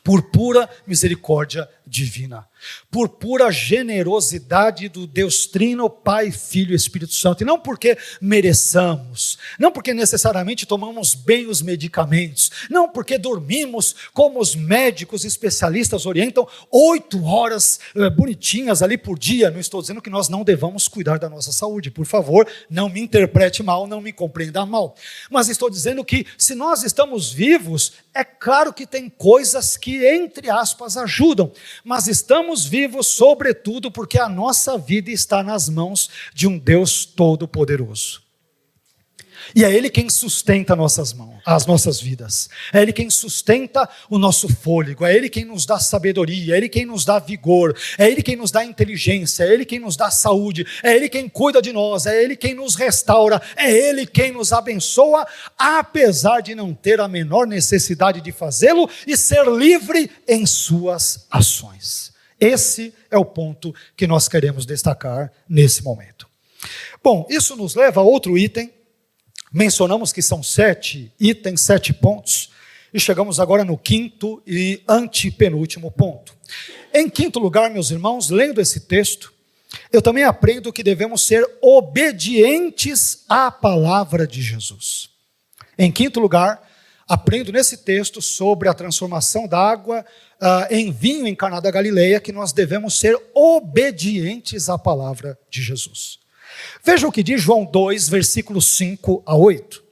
Por pura misericórdia divina. Por pura generosidade do Deus Trino, Pai, Filho e Espírito Santo. E não porque mereçamos, não porque necessariamente tomamos bem os medicamentos, não porque dormimos como os médicos especialistas orientam, 8 horas bonitinhas ali por dia. Não estou dizendo que nós não devamos cuidar da nossa saúde, por favor, não me interprete mal, não me compreenda mal. Mas estou dizendo que se nós estamos vivos, é claro que tem coisas que, entre aspas, ajudam, mas estamos vivos, sobretudo, porque a nossa vida está nas mãos de um Deus Todo-Poderoso. E é Ele quem sustenta as nossas vidas. É Ele quem sustenta o nosso fôlego. É Ele quem nos dá sabedoria. É Ele quem nos dá vigor. É Ele quem nos dá inteligência. É Ele quem nos dá saúde. É Ele quem cuida de nós. É Ele quem nos restaura. É Ele quem nos abençoa, apesar de não ter a menor necessidade de fazê-lo e ser livre em suas ações. Esse é o ponto que nós queremos destacar nesse momento. Bom, isso nos leva a outro item. Mencionamos que são 7 itens, 7 pontos, e chegamos agora no quinto e antepenúltimo ponto. Em quinto lugar, meus irmãos, lendo esse texto, eu também aprendo que devemos ser obedientes à palavra de Jesus. Em quinto lugar, aprendo nesse texto sobre a transformação da água em vinho em Caná da Galileia, que nós devemos ser obedientes à palavra de Jesus. Veja o que diz João 2, versículos 5 a 8.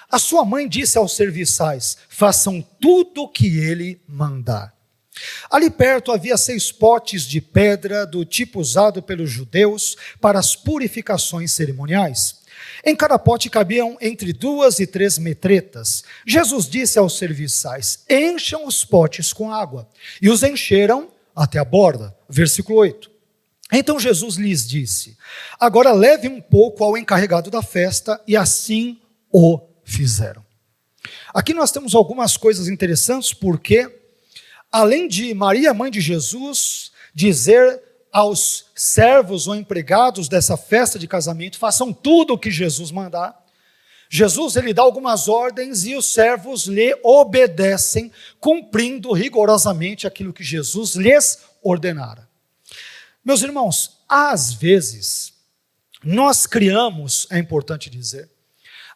A sua mãe disse aos serviçais: façam tudo o que ele mandar. Ali perto havia 6 potes de pedra do tipo usado pelos judeus para as purificações cerimoniais. Em cada pote cabiam entre 2 e 3 metretas. Jesus disse aos serviçais: encham os potes com água. E os encheram até a borda. Versículo 8. Então Jesus lhes disse: agora leve um pouco ao encarregado da festa, e assim o fizeram. Aqui nós temos algumas coisas interessantes, porque além de Maria, mãe de Jesus, dizer aos servos ou empregados dessa festa de casamento, façam tudo o que Jesus mandar, Jesus ele dá algumas ordens e os servos lhe obedecem, cumprindo rigorosamente aquilo que Jesus lhes ordenara. Meus irmãos, às vezes nós criamos, é importante dizer,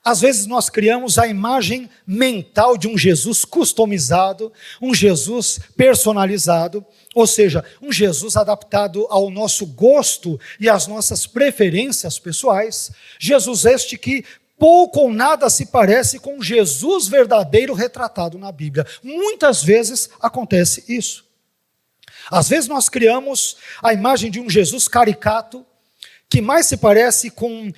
às vezes nós criamos a imagem mental de um Jesus customizado, um Jesus personalizado, ou seja, um Jesus adaptado ao nosso gosto e às nossas preferências pessoais. Jesus este que pouco ou nada se parece com o Jesus verdadeiro retratado na Bíblia. Muitas vezes acontece isso. Às vezes nós criamos a imagem de um Jesus caricato, que mais se parece com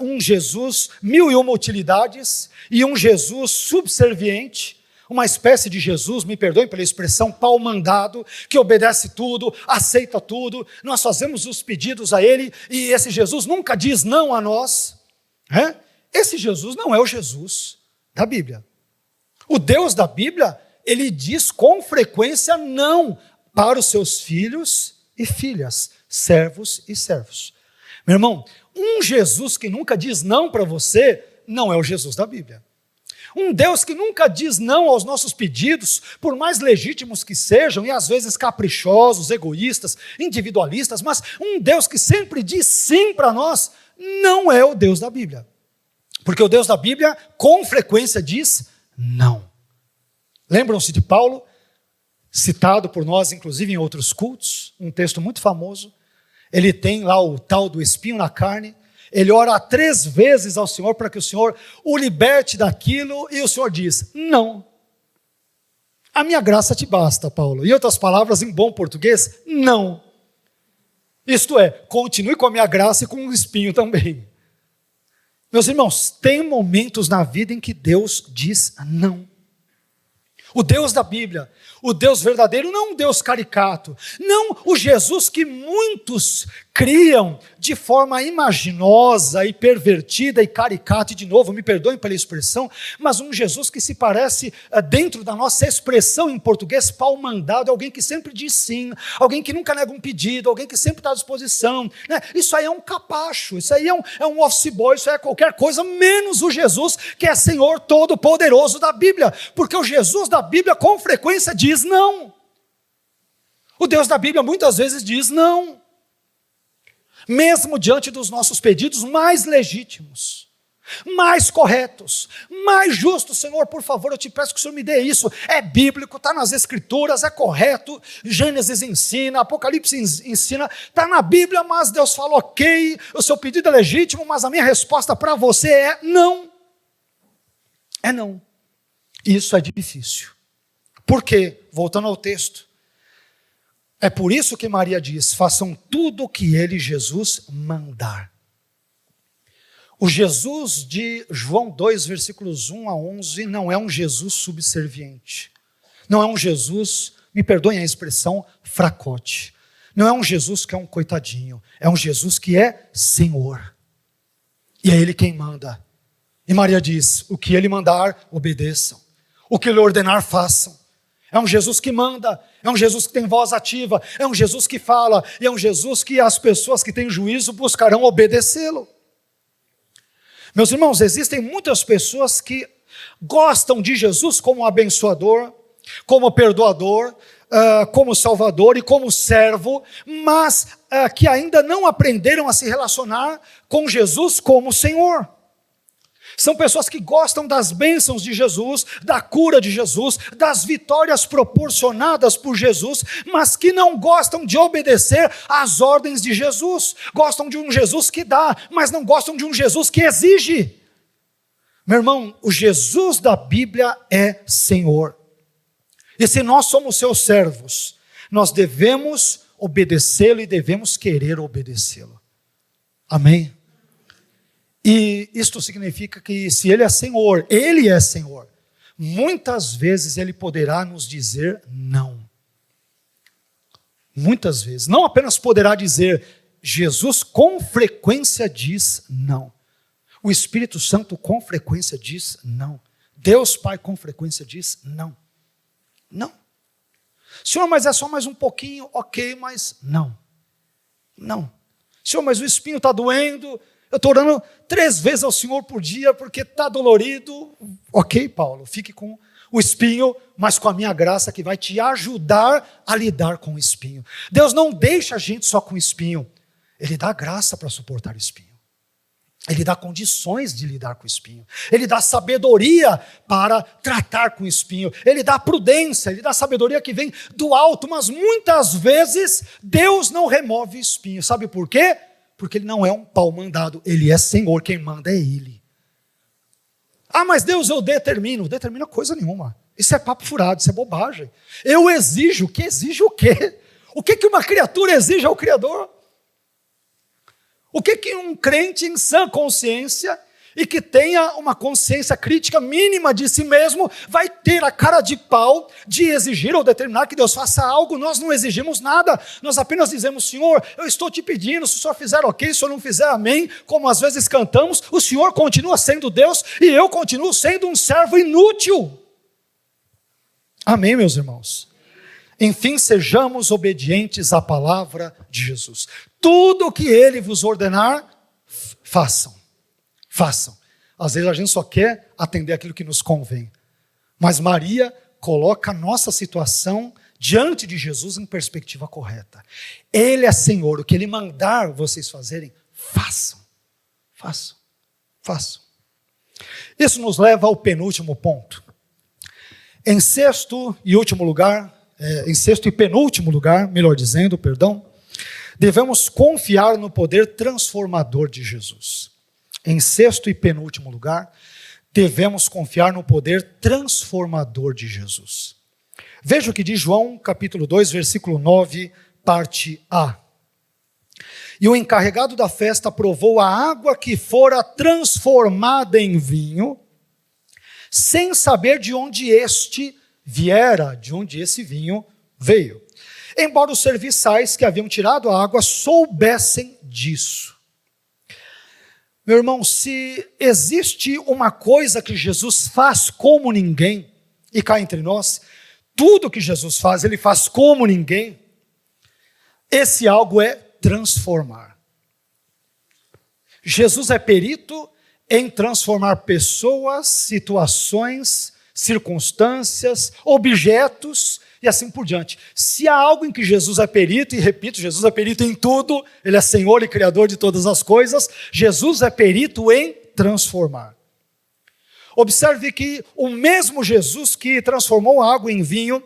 um Jesus mil e uma utilidades, e um Jesus subserviente, uma espécie de Jesus, me perdoem pela expressão, pau-mandado, que obedece tudo, aceita tudo, nós fazemos os pedidos a Ele, e esse Jesus nunca diz não a nós. Esse Jesus não é o Jesus da Bíblia. O Deus da Bíblia, Ele diz com frequência não para os seus filhos e filhas, servos e servos. Meu irmão, um Jesus que nunca diz não para você, não é o Jesus da Bíblia. Um Deus que nunca diz não aos nossos pedidos, por mais legítimos que sejam, e às vezes caprichosos, egoístas, individualistas, mas um Deus que sempre diz sim para nós, não é o Deus da Bíblia. Porque o Deus da Bíblia, com frequência, diz não. Lembram-se de Paulo, citado por nós, inclusive em outros cultos, um texto muito famoso. Ele tem lá o tal do espinho na carne, ele ora 3 vezes ao Senhor para que o Senhor o liberte daquilo, e o Senhor diz, não. A minha graça te basta, Paulo. Em outras palavras, em bom português, não. Isto é, continue com a minha graça e com o espinho também. Meus irmãos, tem momentos na vida em que Deus diz não. O Deus da Bíblia, o Deus verdadeiro, não um Deus caricato, não o Jesus que muitos criam de forma imaginosa e pervertida e caricata, e de novo, me perdoem pela expressão, mas um Jesus que se parece, dentro da nossa expressão em português, pau-mandado, alguém que sempre diz sim, alguém que nunca nega um pedido, alguém que sempre está à disposição, né? Isso aí é um capacho, isso aí é um office boy, isso aí é qualquer coisa, menos o Jesus que é Senhor Todo-Poderoso da Bíblia, porque o Jesus da Bíblia com frequência diz não. O Deus da Bíblia muitas vezes diz não. Mesmo diante dos nossos pedidos mais legítimos, mais corretos, mais justos, Senhor, por favor, eu te peço que o Senhor me dê isso, é bíblico, está nas Escrituras, é correto, Gênesis ensina, Apocalipse ensina, está na Bíblia, mas Deus fala, ok, o seu pedido é legítimo, mas a minha resposta para você é não. É não. Isso é difícil. Por quê? Voltando ao texto. É por isso que Maria diz, façam tudo o que ele, Jesus, mandar. O Jesus de João 2, versículos 1 a 11, não é um Jesus subserviente. Não é um Jesus, me perdoem a expressão, fracote. Não é um Jesus que é um coitadinho. É um Jesus que é Senhor. E é Ele quem manda. E Maria diz, o que Ele mandar, obedeçam. O que Ele ordenar, façam. É um Jesus que manda, é um Jesus que tem voz ativa, é um Jesus que fala, e é um Jesus que as pessoas que têm juízo buscarão obedecê-lo. Meus irmãos, existem muitas pessoas que gostam de Jesus como abençoador, como perdoador, como salvador e como servo, mas que ainda não aprenderam a se relacionar com Jesus como Senhor. São pessoas que gostam das bênçãos de Jesus, da cura de Jesus, das vitórias proporcionadas por Jesus, mas que não gostam de obedecer às ordens de Jesus. Gostam de um Jesus que dá, mas não gostam de um Jesus que exige. Meu irmão, o Jesus da Bíblia é Senhor. E se nós somos seus servos, nós devemos obedecê-lo e devemos querer obedecê-lo. Amém? E isto significa que se Ele é Senhor, muitas vezes Ele poderá nos dizer não. Muitas vezes. Não apenas poderá dizer, Jesus com frequência diz não. O Espírito Santo com frequência diz não. Deus Pai com frequência diz não. Não. Senhor, mas é só mais um pouquinho, ok, mas não. Não. Senhor, mas o espinho está doendo, eu estou orando 3 vezes ao Senhor por dia porque está dolorido. Ok, Paulo, fique com o espinho, mas com a minha graça que vai te ajudar a lidar com o espinho. Deus não deixa a gente só com o espinho, Ele dá graça para suportar o espinho. Ele dá condições de lidar com o espinho. Ele dá sabedoria para tratar com o espinho. Ele dá prudência, Ele dá sabedoria que vem do alto, mas muitas vezes Deus não remove o espinho. Sabe por quê? Porque Ele não é um pau mandado, Ele é Senhor, quem manda é Ele. Ah, mas Deus, eu determino. Determina coisa nenhuma. Isso é papo furado, isso é bobagem. Eu exijo, que exige o quê? O que uma criatura exige ao Criador? O que um crente em sã consciência e que tenha uma consciência crítica mínima de si mesmo vai ter a cara de pau de exigir ou determinar que Deus faça algo? Nós não exigimos nada, nós apenas dizemos: Senhor, eu estou te pedindo, se o Senhor fizer ok, se o Senhor não fizer amém, como às vezes cantamos, o Senhor continua sendo Deus e eu continuo sendo um servo inútil. Amém, meus irmãos? Enfim, sejamos obedientes à palavra de Jesus. Tudo o que Ele vos ordenar, façam. Façam. Às vezes a gente só quer atender aquilo que nos convém. Mas Maria coloca a nossa situação diante de Jesus em perspectiva correta. Ele é Senhor, o que Ele mandar vocês fazerem, façam. Façam. Façam. Isso nos leva ao penúltimo ponto. Em sexto e penúltimo lugar, melhor dizendo, devemos confiar no poder transformador de Jesus. Em sexto e penúltimo lugar, devemos confiar no poder transformador de Jesus. Veja o que diz João, capítulo 2, versículo 9, parte A. E o encarregado da festa provou a água que fora transformada em vinho, sem saber de onde este viera, de onde esse vinho veio. Embora os serviçais que haviam tirado a água soubessem disso. Meu irmão, se existe uma coisa que Jesus faz como ninguém, e cá entre nós, tudo que Jesus faz, Ele faz como ninguém, esse algo é transformar. Jesus é perito em transformar pessoas, situações, circunstâncias, objetos e assim por diante. Se há algo em que Jesus é perito, e repito, Jesus é perito em tudo, Ele é Senhor e Criador de todas as coisas, Jesus é perito em transformar. Observe que o mesmo Jesus que transformou a água em vinho,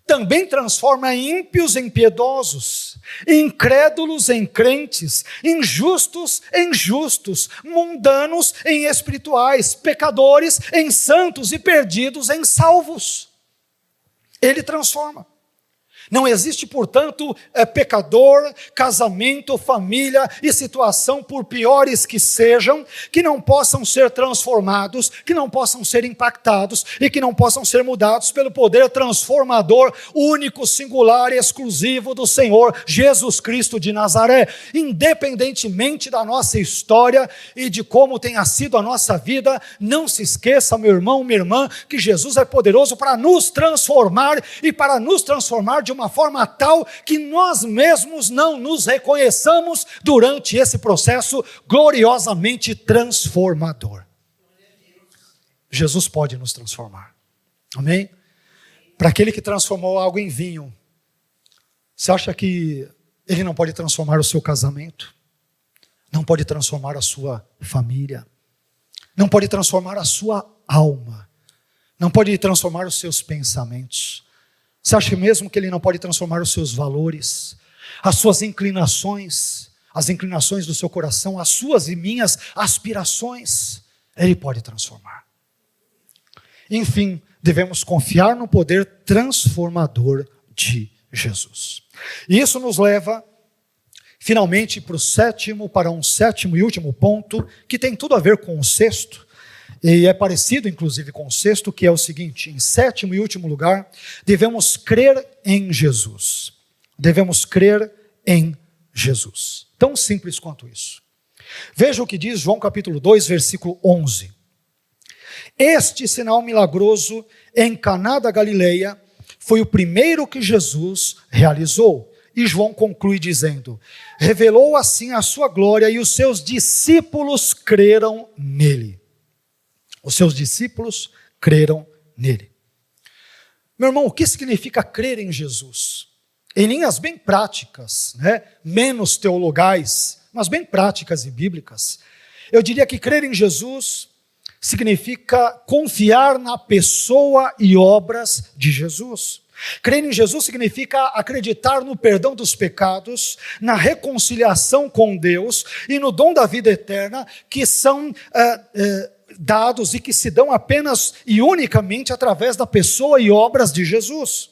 também transforma ímpios em piedosos, incrédulos em crentes, injustos em justos, mundanos em espirituais, pecadores em santos e perdidos em salvos. Ele transforma. Não existe, portanto, pecador, casamento, família e situação, por piores que sejam, que não possam ser transformados, que não possam ser impactados e que não possam ser mudados pelo poder transformador, único, singular e exclusivo do Senhor Jesus Cristo de Nazaré. Independentemente da nossa história e de como tenha sido a nossa vida, não se esqueça, meu irmão, minha irmã, que Jesus é poderoso para nos transformar e para nos transformar de uma forma tal que nós mesmos não nos reconheçamos durante esse processo gloriosamente transformador. Jesus pode nos transformar. Amém? Para aquele que transformou algo em vinho, você acha que Ele não pode transformar o seu casamento? Não pode transformar a sua família? Não pode transformar a sua alma? Não pode transformar os seus pensamentos? Você acha mesmo que Ele não pode transformar os seus valores, as suas inclinações, as inclinações do seu coração, as suas e minhas aspirações? Ele pode transformar. Enfim, devemos confiar no poder transformador de Jesus. E isso nos leva, finalmente, para um sétimo e último ponto, que tem tudo a ver com o sexto, e é parecido, inclusive, com o sexto, que é o seguinte: em sétimo e último lugar, devemos crer em Jesus. Devemos crer em Jesus. Tão simples quanto isso. Veja o que diz João capítulo 2, versículo 11. Este sinal milagroso em Caná da Galileia foi o primeiro que Jesus realizou. E João conclui dizendo: revelou assim a sua glória e os seus discípulos creram nele. Os seus discípulos creram nele. Meu irmão, o que significa crer em Jesus? Em linhas bem práticas, menos teologais, mas bem práticas e bíblicas, eu diria que crer em Jesus significa confiar na pessoa e obras de Jesus. Crer em Jesus significa acreditar no perdão dos pecados, na reconciliação com Deus e no dom da vida eterna, que são dados e que se dão apenas e unicamente através da pessoa e obras de Jesus.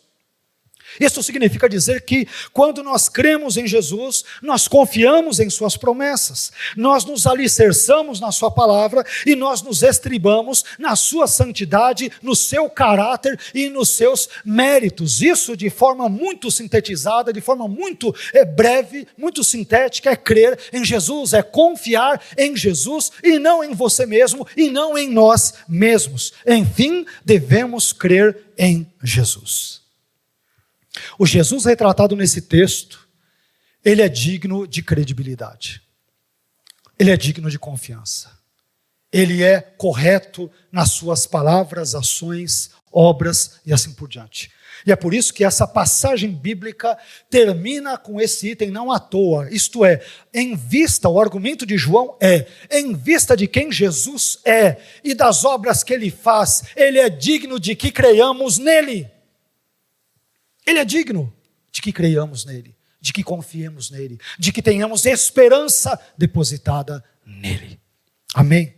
Isso significa dizer que quando nós cremos em Jesus, nós confiamos em suas promessas, nós nos alicerçamos na sua palavra e nós nos estribamos na sua santidade, no seu caráter e nos seus méritos. Isso de forma muito sintetizada, de forma muito breve, muito sintética, é crer em Jesus, é confiar em Jesus e não em você mesmo e não em nós mesmos. Enfim, devemos crer em Jesus. O Jesus retratado nesse texto, ele é digno de credibilidade. Ele é digno de confiança. Ele é correto nas suas palavras, ações, obras e assim por diante. E é por isso que essa passagem bíblica termina com esse item não à toa. Isto é, em vista, o argumento de João é, em vista de quem Jesus é e das obras que ele faz, ele é digno de que creiamos nele. Ele é digno de que creiamos nele, de que confiemos nele, de que tenhamos esperança depositada nele. Amém?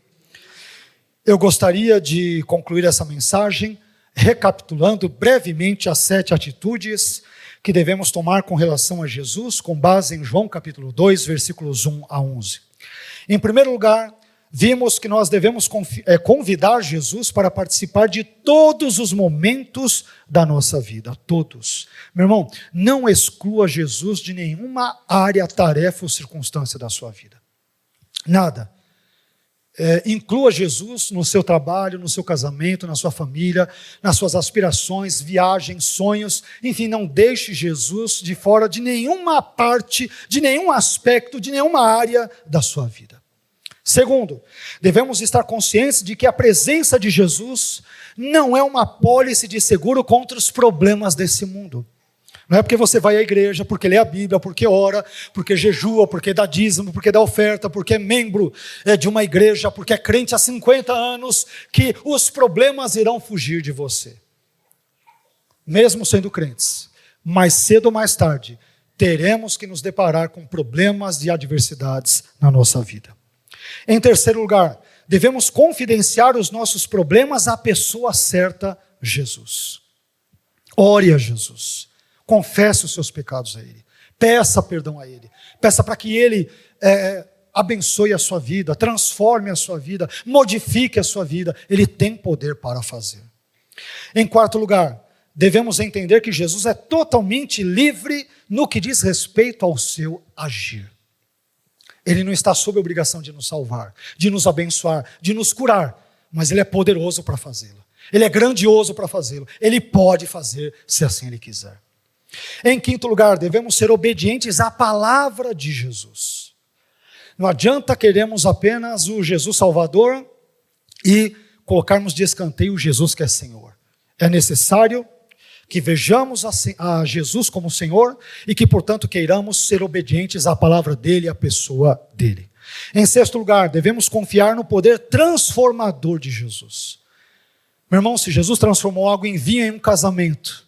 Eu gostaria de concluir essa mensagem recapitulando brevemente as 7 atitudes que devemos tomar com relação a Jesus, com base em João capítulo 2, versículos 1 a 11. Em primeiro lugar, vimos que nós devemos convidar Jesus para participar de todos os momentos da nossa vida, todos. Meu irmão, não exclua Jesus de nenhuma área, tarefa ou circunstância da sua vida. Nada. Inclua Jesus no seu trabalho, no seu casamento, na sua família, nas suas aspirações, viagens, sonhos. Enfim, não deixe Jesus de fora de nenhuma parte, de nenhum aspecto, de nenhuma área da sua vida. Segundo, devemos estar conscientes de que a presença de Jesus não é uma apólice de seguro contra os problemas desse mundo. Não é porque você vai à igreja, porque lê a Bíblia, porque ora, porque jejua, porque dá dízimo, porque dá oferta, porque é membro de uma igreja, porque é crente há 50 anos, que os problemas irão fugir de você. Mesmo sendo crentes, mais cedo ou mais tarde, teremos que nos deparar com problemas e adversidades na nossa vida. Em terceiro lugar, devemos confidenciar os nossos problemas à pessoa certa, Jesus. Ore a Jesus. Confesse os seus pecados a Ele. Peça perdão a Ele. Peça para que Ele abençoe a sua vida, transforme a sua vida, modifique a sua vida. Ele tem poder para fazer. Em quarto lugar, devemos entender que Jesus é totalmente livre no que diz respeito ao seu agir. Ele não está sob a obrigação de nos salvar, de nos abençoar, de nos curar, mas Ele é poderoso para fazê-lo. Ele é grandioso para fazê-lo. Ele pode fazer se assim Ele quiser. Em quinto lugar, devemos ser obedientes à palavra de Jesus. Não adianta queremos apenas o Jesus Salvador e colocarmos de escanteio o Jesus que é Senhor. É necessário que vejamos a Jesus como Senhor e que, portanto, queiramos ser obedientes à palavra dEle e à pessoa dEle. Em sexto lugar, devemos confiar no poder transformador de Jesus. Meu irmão, se Jesus transformou água em vinho em um casamento,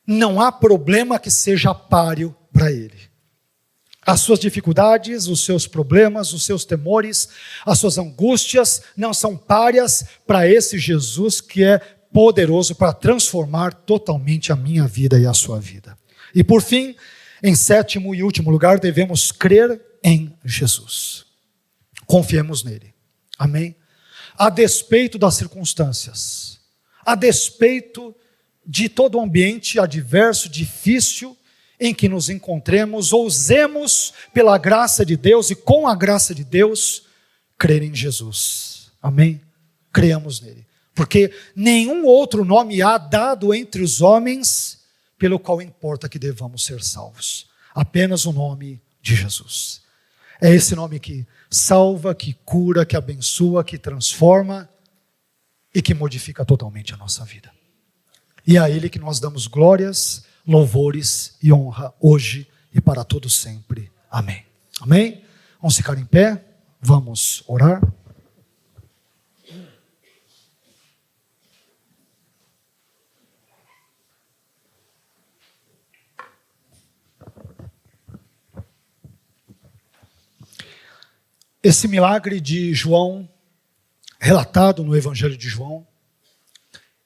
não há problema que seja páreo para Ele. As suas dificuldades, os seus problemas, os seus temores, as suas angústias não são párias para esse Jesus que é poderoso para transformar totalmente a minha vida e a sua vida. E por fim, em sétimo e último lugar, devemos crer em Jesus. Confiemos nele. Amém? A despeito das circunstâncias, a despeito de todo o ambiente adverso, difícil, em que nos encontremos, ousemos, pela graça de Deus e com a graça de Deus, crer em Jesus. Amém? Creamos nele. Porque nenhum outro nome há dado entre os homens pelo qual importa que devamos ser salvos. Apenas o nome de Jesus. É esse nome que salva, que cura, que abençoa, que transforma e que modifica totalmente a nossa vida. E é a Ele que nós damos glórias, louvores e honra hoje e para todos sempre. Amém. Amém? Vamos ficar em pé, vamos orar. Esse milagre de João, relatado no Evangelho de João,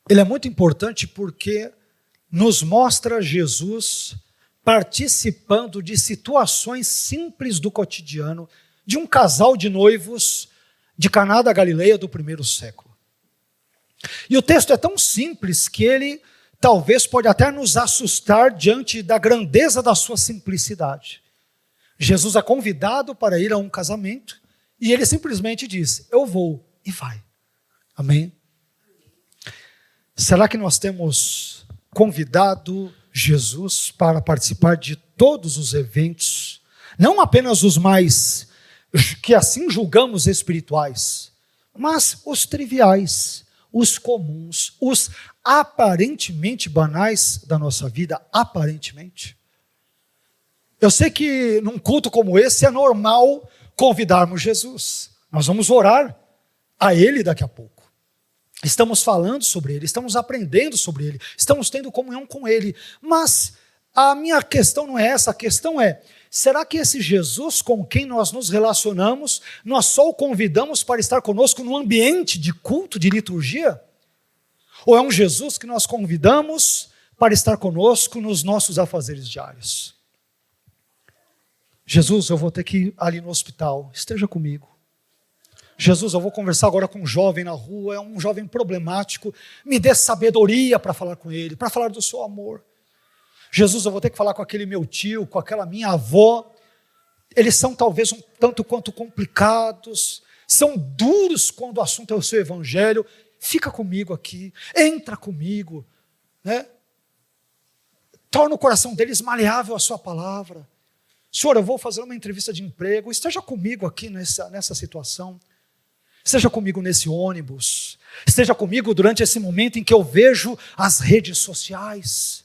ele é muito importante porque nos mostra Jesus participando de situações simples do cotidiano de um casal de noivos de Caná da Galileia do primeiro século. E o texto é tão simples que ele talvez pode até nos assustar diante da grandeza da sua simplicidade. Jesus é convidado para ir a um casamento e ele simplesmente diz, eu vou, e vai. Amém? Será que nós temos convidado Jesus para participar de todos os eventos, não apenas os mais, que assim julgamos espirituais, mas os triviais, os comuns, os aparentemente banais da nossa vida, aparentemente? Eu sei que num culto como esse é normal convidarmos Jesus. Nós vamos orar a Ele daqui a pouco. Estamos falando sobre Ele, estamos aprendendo sobre Ele, estamos tendo comunhão com Ele. Mas a minha questão não é essa, a questão é, será que esse Jesus com quem nós nos relacionamos, nós só o convidamos para estar conosco no ambiente de culto, de liturgia? Ou é um Jesus que nós convidamos para estar conosco nos nossos afazeres diários? Jesus, eu vou ter que ir ali no hospital, esteja comigo. Jesus, eu vou conversar agora com um jovem na rua, é um jovem problemático, me dê sabedoria para falar com ele, para falar do seu amor. Jesus, eu vou ter que falar com aquele meu tio, com aquela minha avó, eles são talvez um tanto quanto complicados, são duros quando o assunto é o seu evangelho, fica comigo aqui, entra comigo, né? Torna o coração deles maleável à sua palavra. Senhor, eu vou fazer uma entrevista de emprego, esteja comigo aqui nessa situação, esteja comigo nesse ônibus, esteja comigo durante esse momento em que eu vejo as redes sociais.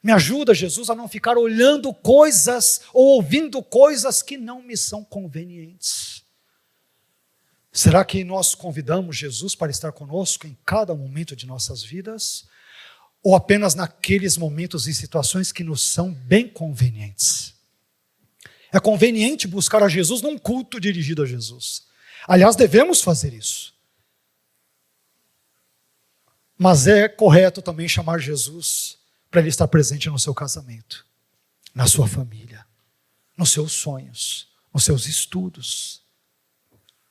Me ajuda, Jesus, a não ficar olhando coisas ou ouvindo coisas que não me são convenientes. Será que nós convidamos Jesus para estar conosco em cada momento de nossas vidas? Ou apenas naqueles momentos e situações que nos são bem convenientes? É conveniente buscar a Jesus num culto dirigido a Jesus. Aliás, devemos fazer isso. Mas é correto também chamar Jesus para Ele estar presente no seu casamento, na sua família, nos seus sonhos, nos seus estudos.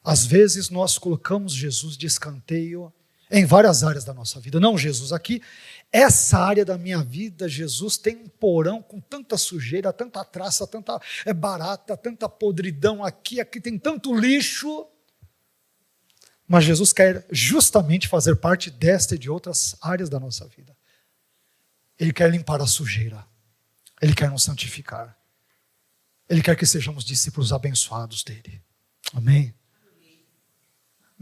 Às vezes nós colocamos Jesus de escanteio em várias áreas da nossa vida. Não, Jesus, aqui, essa área da minha vida, Jesus, tem um porão com tanta sujeira, tanta traça, tanta barata, tanta podridão aqui tem tanto lixo. Mas Jesus quer justamente fazer parte desta e de outras áreas da nossa vida. Ele quer limpar a sujeira. Ele quer nos santificar. Ele quer que sejamos discípulos abençoados dele. Amém?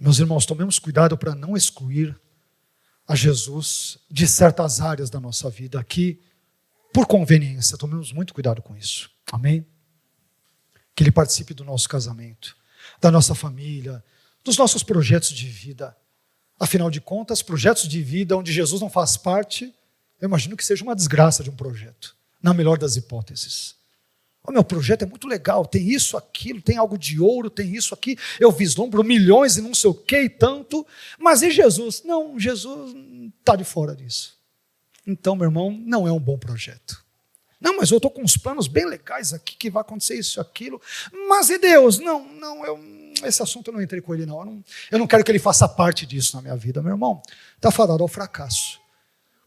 Meus irmãos, tomemos cuidado para não excluir a Jesus de certas áreas da nossa vida aqui, por conveniência. Tomemos muito cuidado com isso. Amém? Que Ele participe do nosso casamento, da nossa família, dos nossos projetos de vida. Afinal de contas, projetos de vida onde Jesus não faz parte, eu imagino que seja uma desgraça de um projeto, na melhor das hipóteses. O meu projeto é muito legal, tem isso, aquilo, tem algo de ouro, tem isso aqui, eu vislumbro milhões e não sei o que e tanto, mas e Jesus? Não, Jesus está de fora disso. Então, meu irmão, não é um bom projeto. Não, mas eu estou com uns planos bem legais aqui, que vai acontecer isso, aquilo, mas e Deus? Não, esse assunto eu não entrei com ele não, eu não quero que ele faça parte disso na minha vida, meu irmão. Está fadado ao fracasso.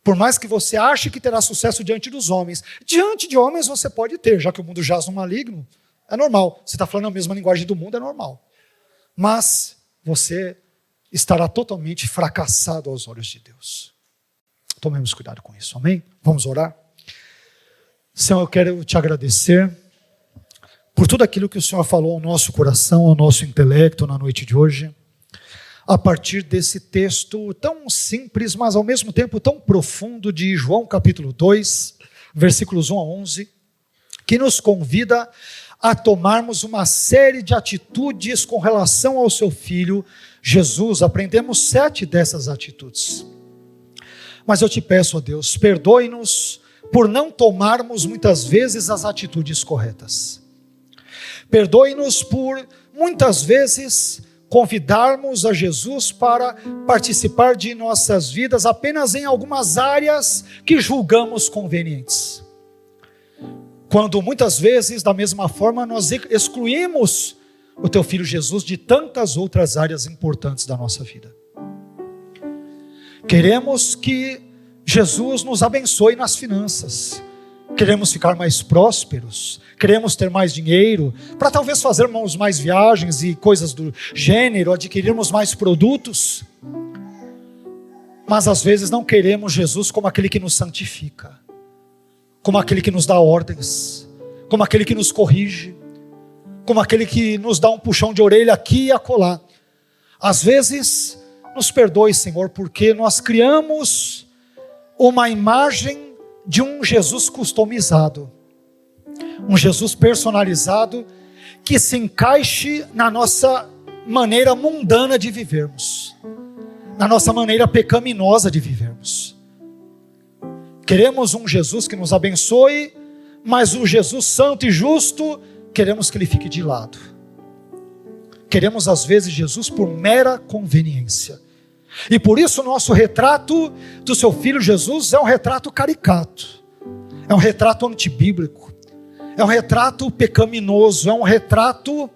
Por mais que você ache que terá sucesso diante dos homens, diante de homens você pode ter, já que o mundo jaz no maligno, é normal. Você está falando a mesma linguagem do mundo, é normal. Mas você estará totalmente fracassado aos olhos de Deus. Tomemos cuidado com isso, amém? Vamos orar? Senhor, eu quero te agradecer por tudo aquilo que o Senhor falou ao nosso coração, ao nosso intelecto na noite de hoje, a partir desse texto tão simples, mas ao mesmo tempo tão profundo de João capítulo 2, versículos 1 a 11, que nos convida a tomarmos uma série de atitudes com relação ao seu Filho Jesus. Aprendemos 7 dessas atitudes. Mas eu te peço, ó Deus, perdoe-nos por não tomarmos muitas vezes as atitudes corretas. Perdoe-nos por muitas vezes convidarmos a Jesus para participar de nossas vidas apenas em algumas áreas que julgamos convenientes. Quando muitas vezes, da mesma forma, nós excluímos o teu Filho Jesus de tantas outras áreas importantes da nossa vida. Queremos que Jesus nos abençoe nas finanças. Queremos ficar mais prósperos. Queremos ter mais dinheiro para talvez fazermos mais viagens e coisas do gênero, adquirirmos mais produtos. Mas às vezes não queremos Jesus como aquele que nos santifica, como aquele que nos dá ordens, como aquele que nos corrige, como aquele que nos dá um puxão de orelha aqui e acolá. Às vezes, nos perdoe, Senhor, porque nós criamos uma imagem de um Jesus customizado, um Jesus personalizado, que se encaixe na nossa maneira mundana de vivermos, na nossa maneira pecaminosa de vivermos. Queremos um Jesus que nos abençoe, mas o Jesus santo e justo, queremos que ele fique de lado. Queremos às vezes Jesus por mera conveniência. E por isso o nosso retrato do seu Filho Jesus é um retrato caricato, é um retrato antibíblico, é um retrato pecaminoso, é um retrato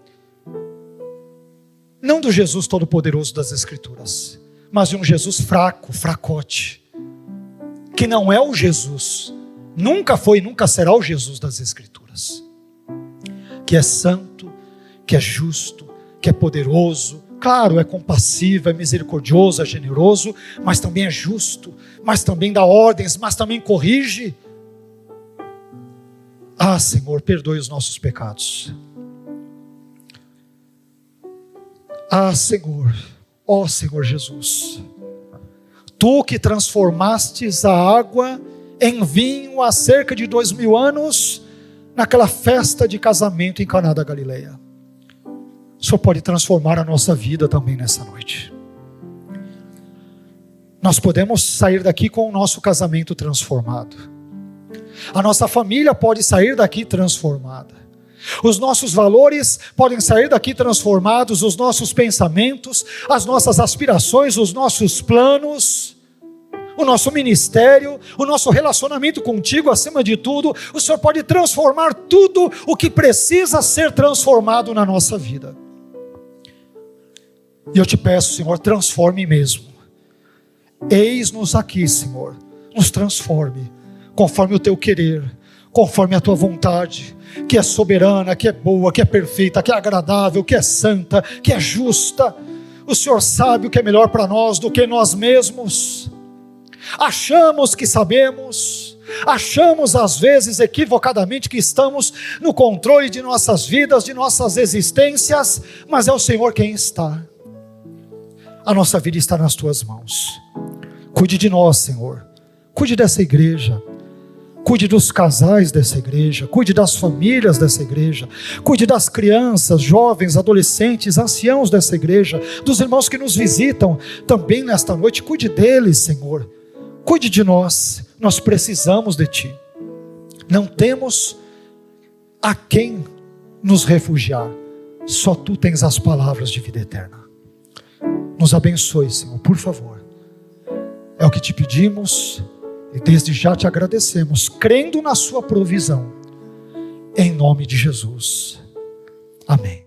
não do Jesus todo-poderoso das Escrituras, mas de um Jesus fraco, fracote, que não é o Jesus, nunca foi e nunca será o Jesus das Escrituras, que é santo, que é justo, que é poderoso. Claro, é compassivo, é misericordioso, é generoso, mas também é justo, mas também dá ordens, mas também corrige. Ah, Senhor, perdoe os nossos pecados. Ah, Senhor, ó Senhor Jesus, Tu que transformastes a água em vinho há cerca de 2000 anos, naquela festa de casamento em Caná da Galileia, o Senhor pode transformar a nossa vida também nessa noite. Nós podemos sair daqui com o nosso casamento transformado. A nossa família pode sair daqui transformada. Os nossos valores podem sair daqui transformados, os nossos pensamentos, as nossas aspirações, os nossos planos, o nosso ministério, o nosso relacionamento contigo, acima de tudo. O Senhor pode transformar tudo o que precisa ser transformado na nossa vida. E eu te peço, Senhor, transforme mesmo. Eis-nos aqui, Senhor, nos transforme, conforme o teu querer, conforme a tua vontade, que é soberana, que é boa, que é perfeita, que é agradável, que é santa, que é justa. O Senhor sabe o que é melhor para nós do que nós mesmos. Achamos que sabemos, achamos às vezes equivocadamente que estamos no controle de nossas vidas, de nossas existências, mas é o Senhor quem está. A nossa vida está nas tuas mãos. Cuide de nós, Senhor. Cuide dessa igreja. Cuide dos casais dessa igreja. Cuide das famílias dessa igreja. Cuide das crianças, jovens, adolescentes, anciãos dessa igreja. Dos irmãos que nos visitam também nesta noite. Cuide deles, Senhor. Cuide de nós. Nós precisamos de Ti. Não temos a quem nos refugiar. Só Tu tens as palavras de vida eterna. Nos abençoe, Senhor, por favor. É o que te pedimos e desde já te agradecemos, crendo na sua provisão, em nome de Jesus. Amém.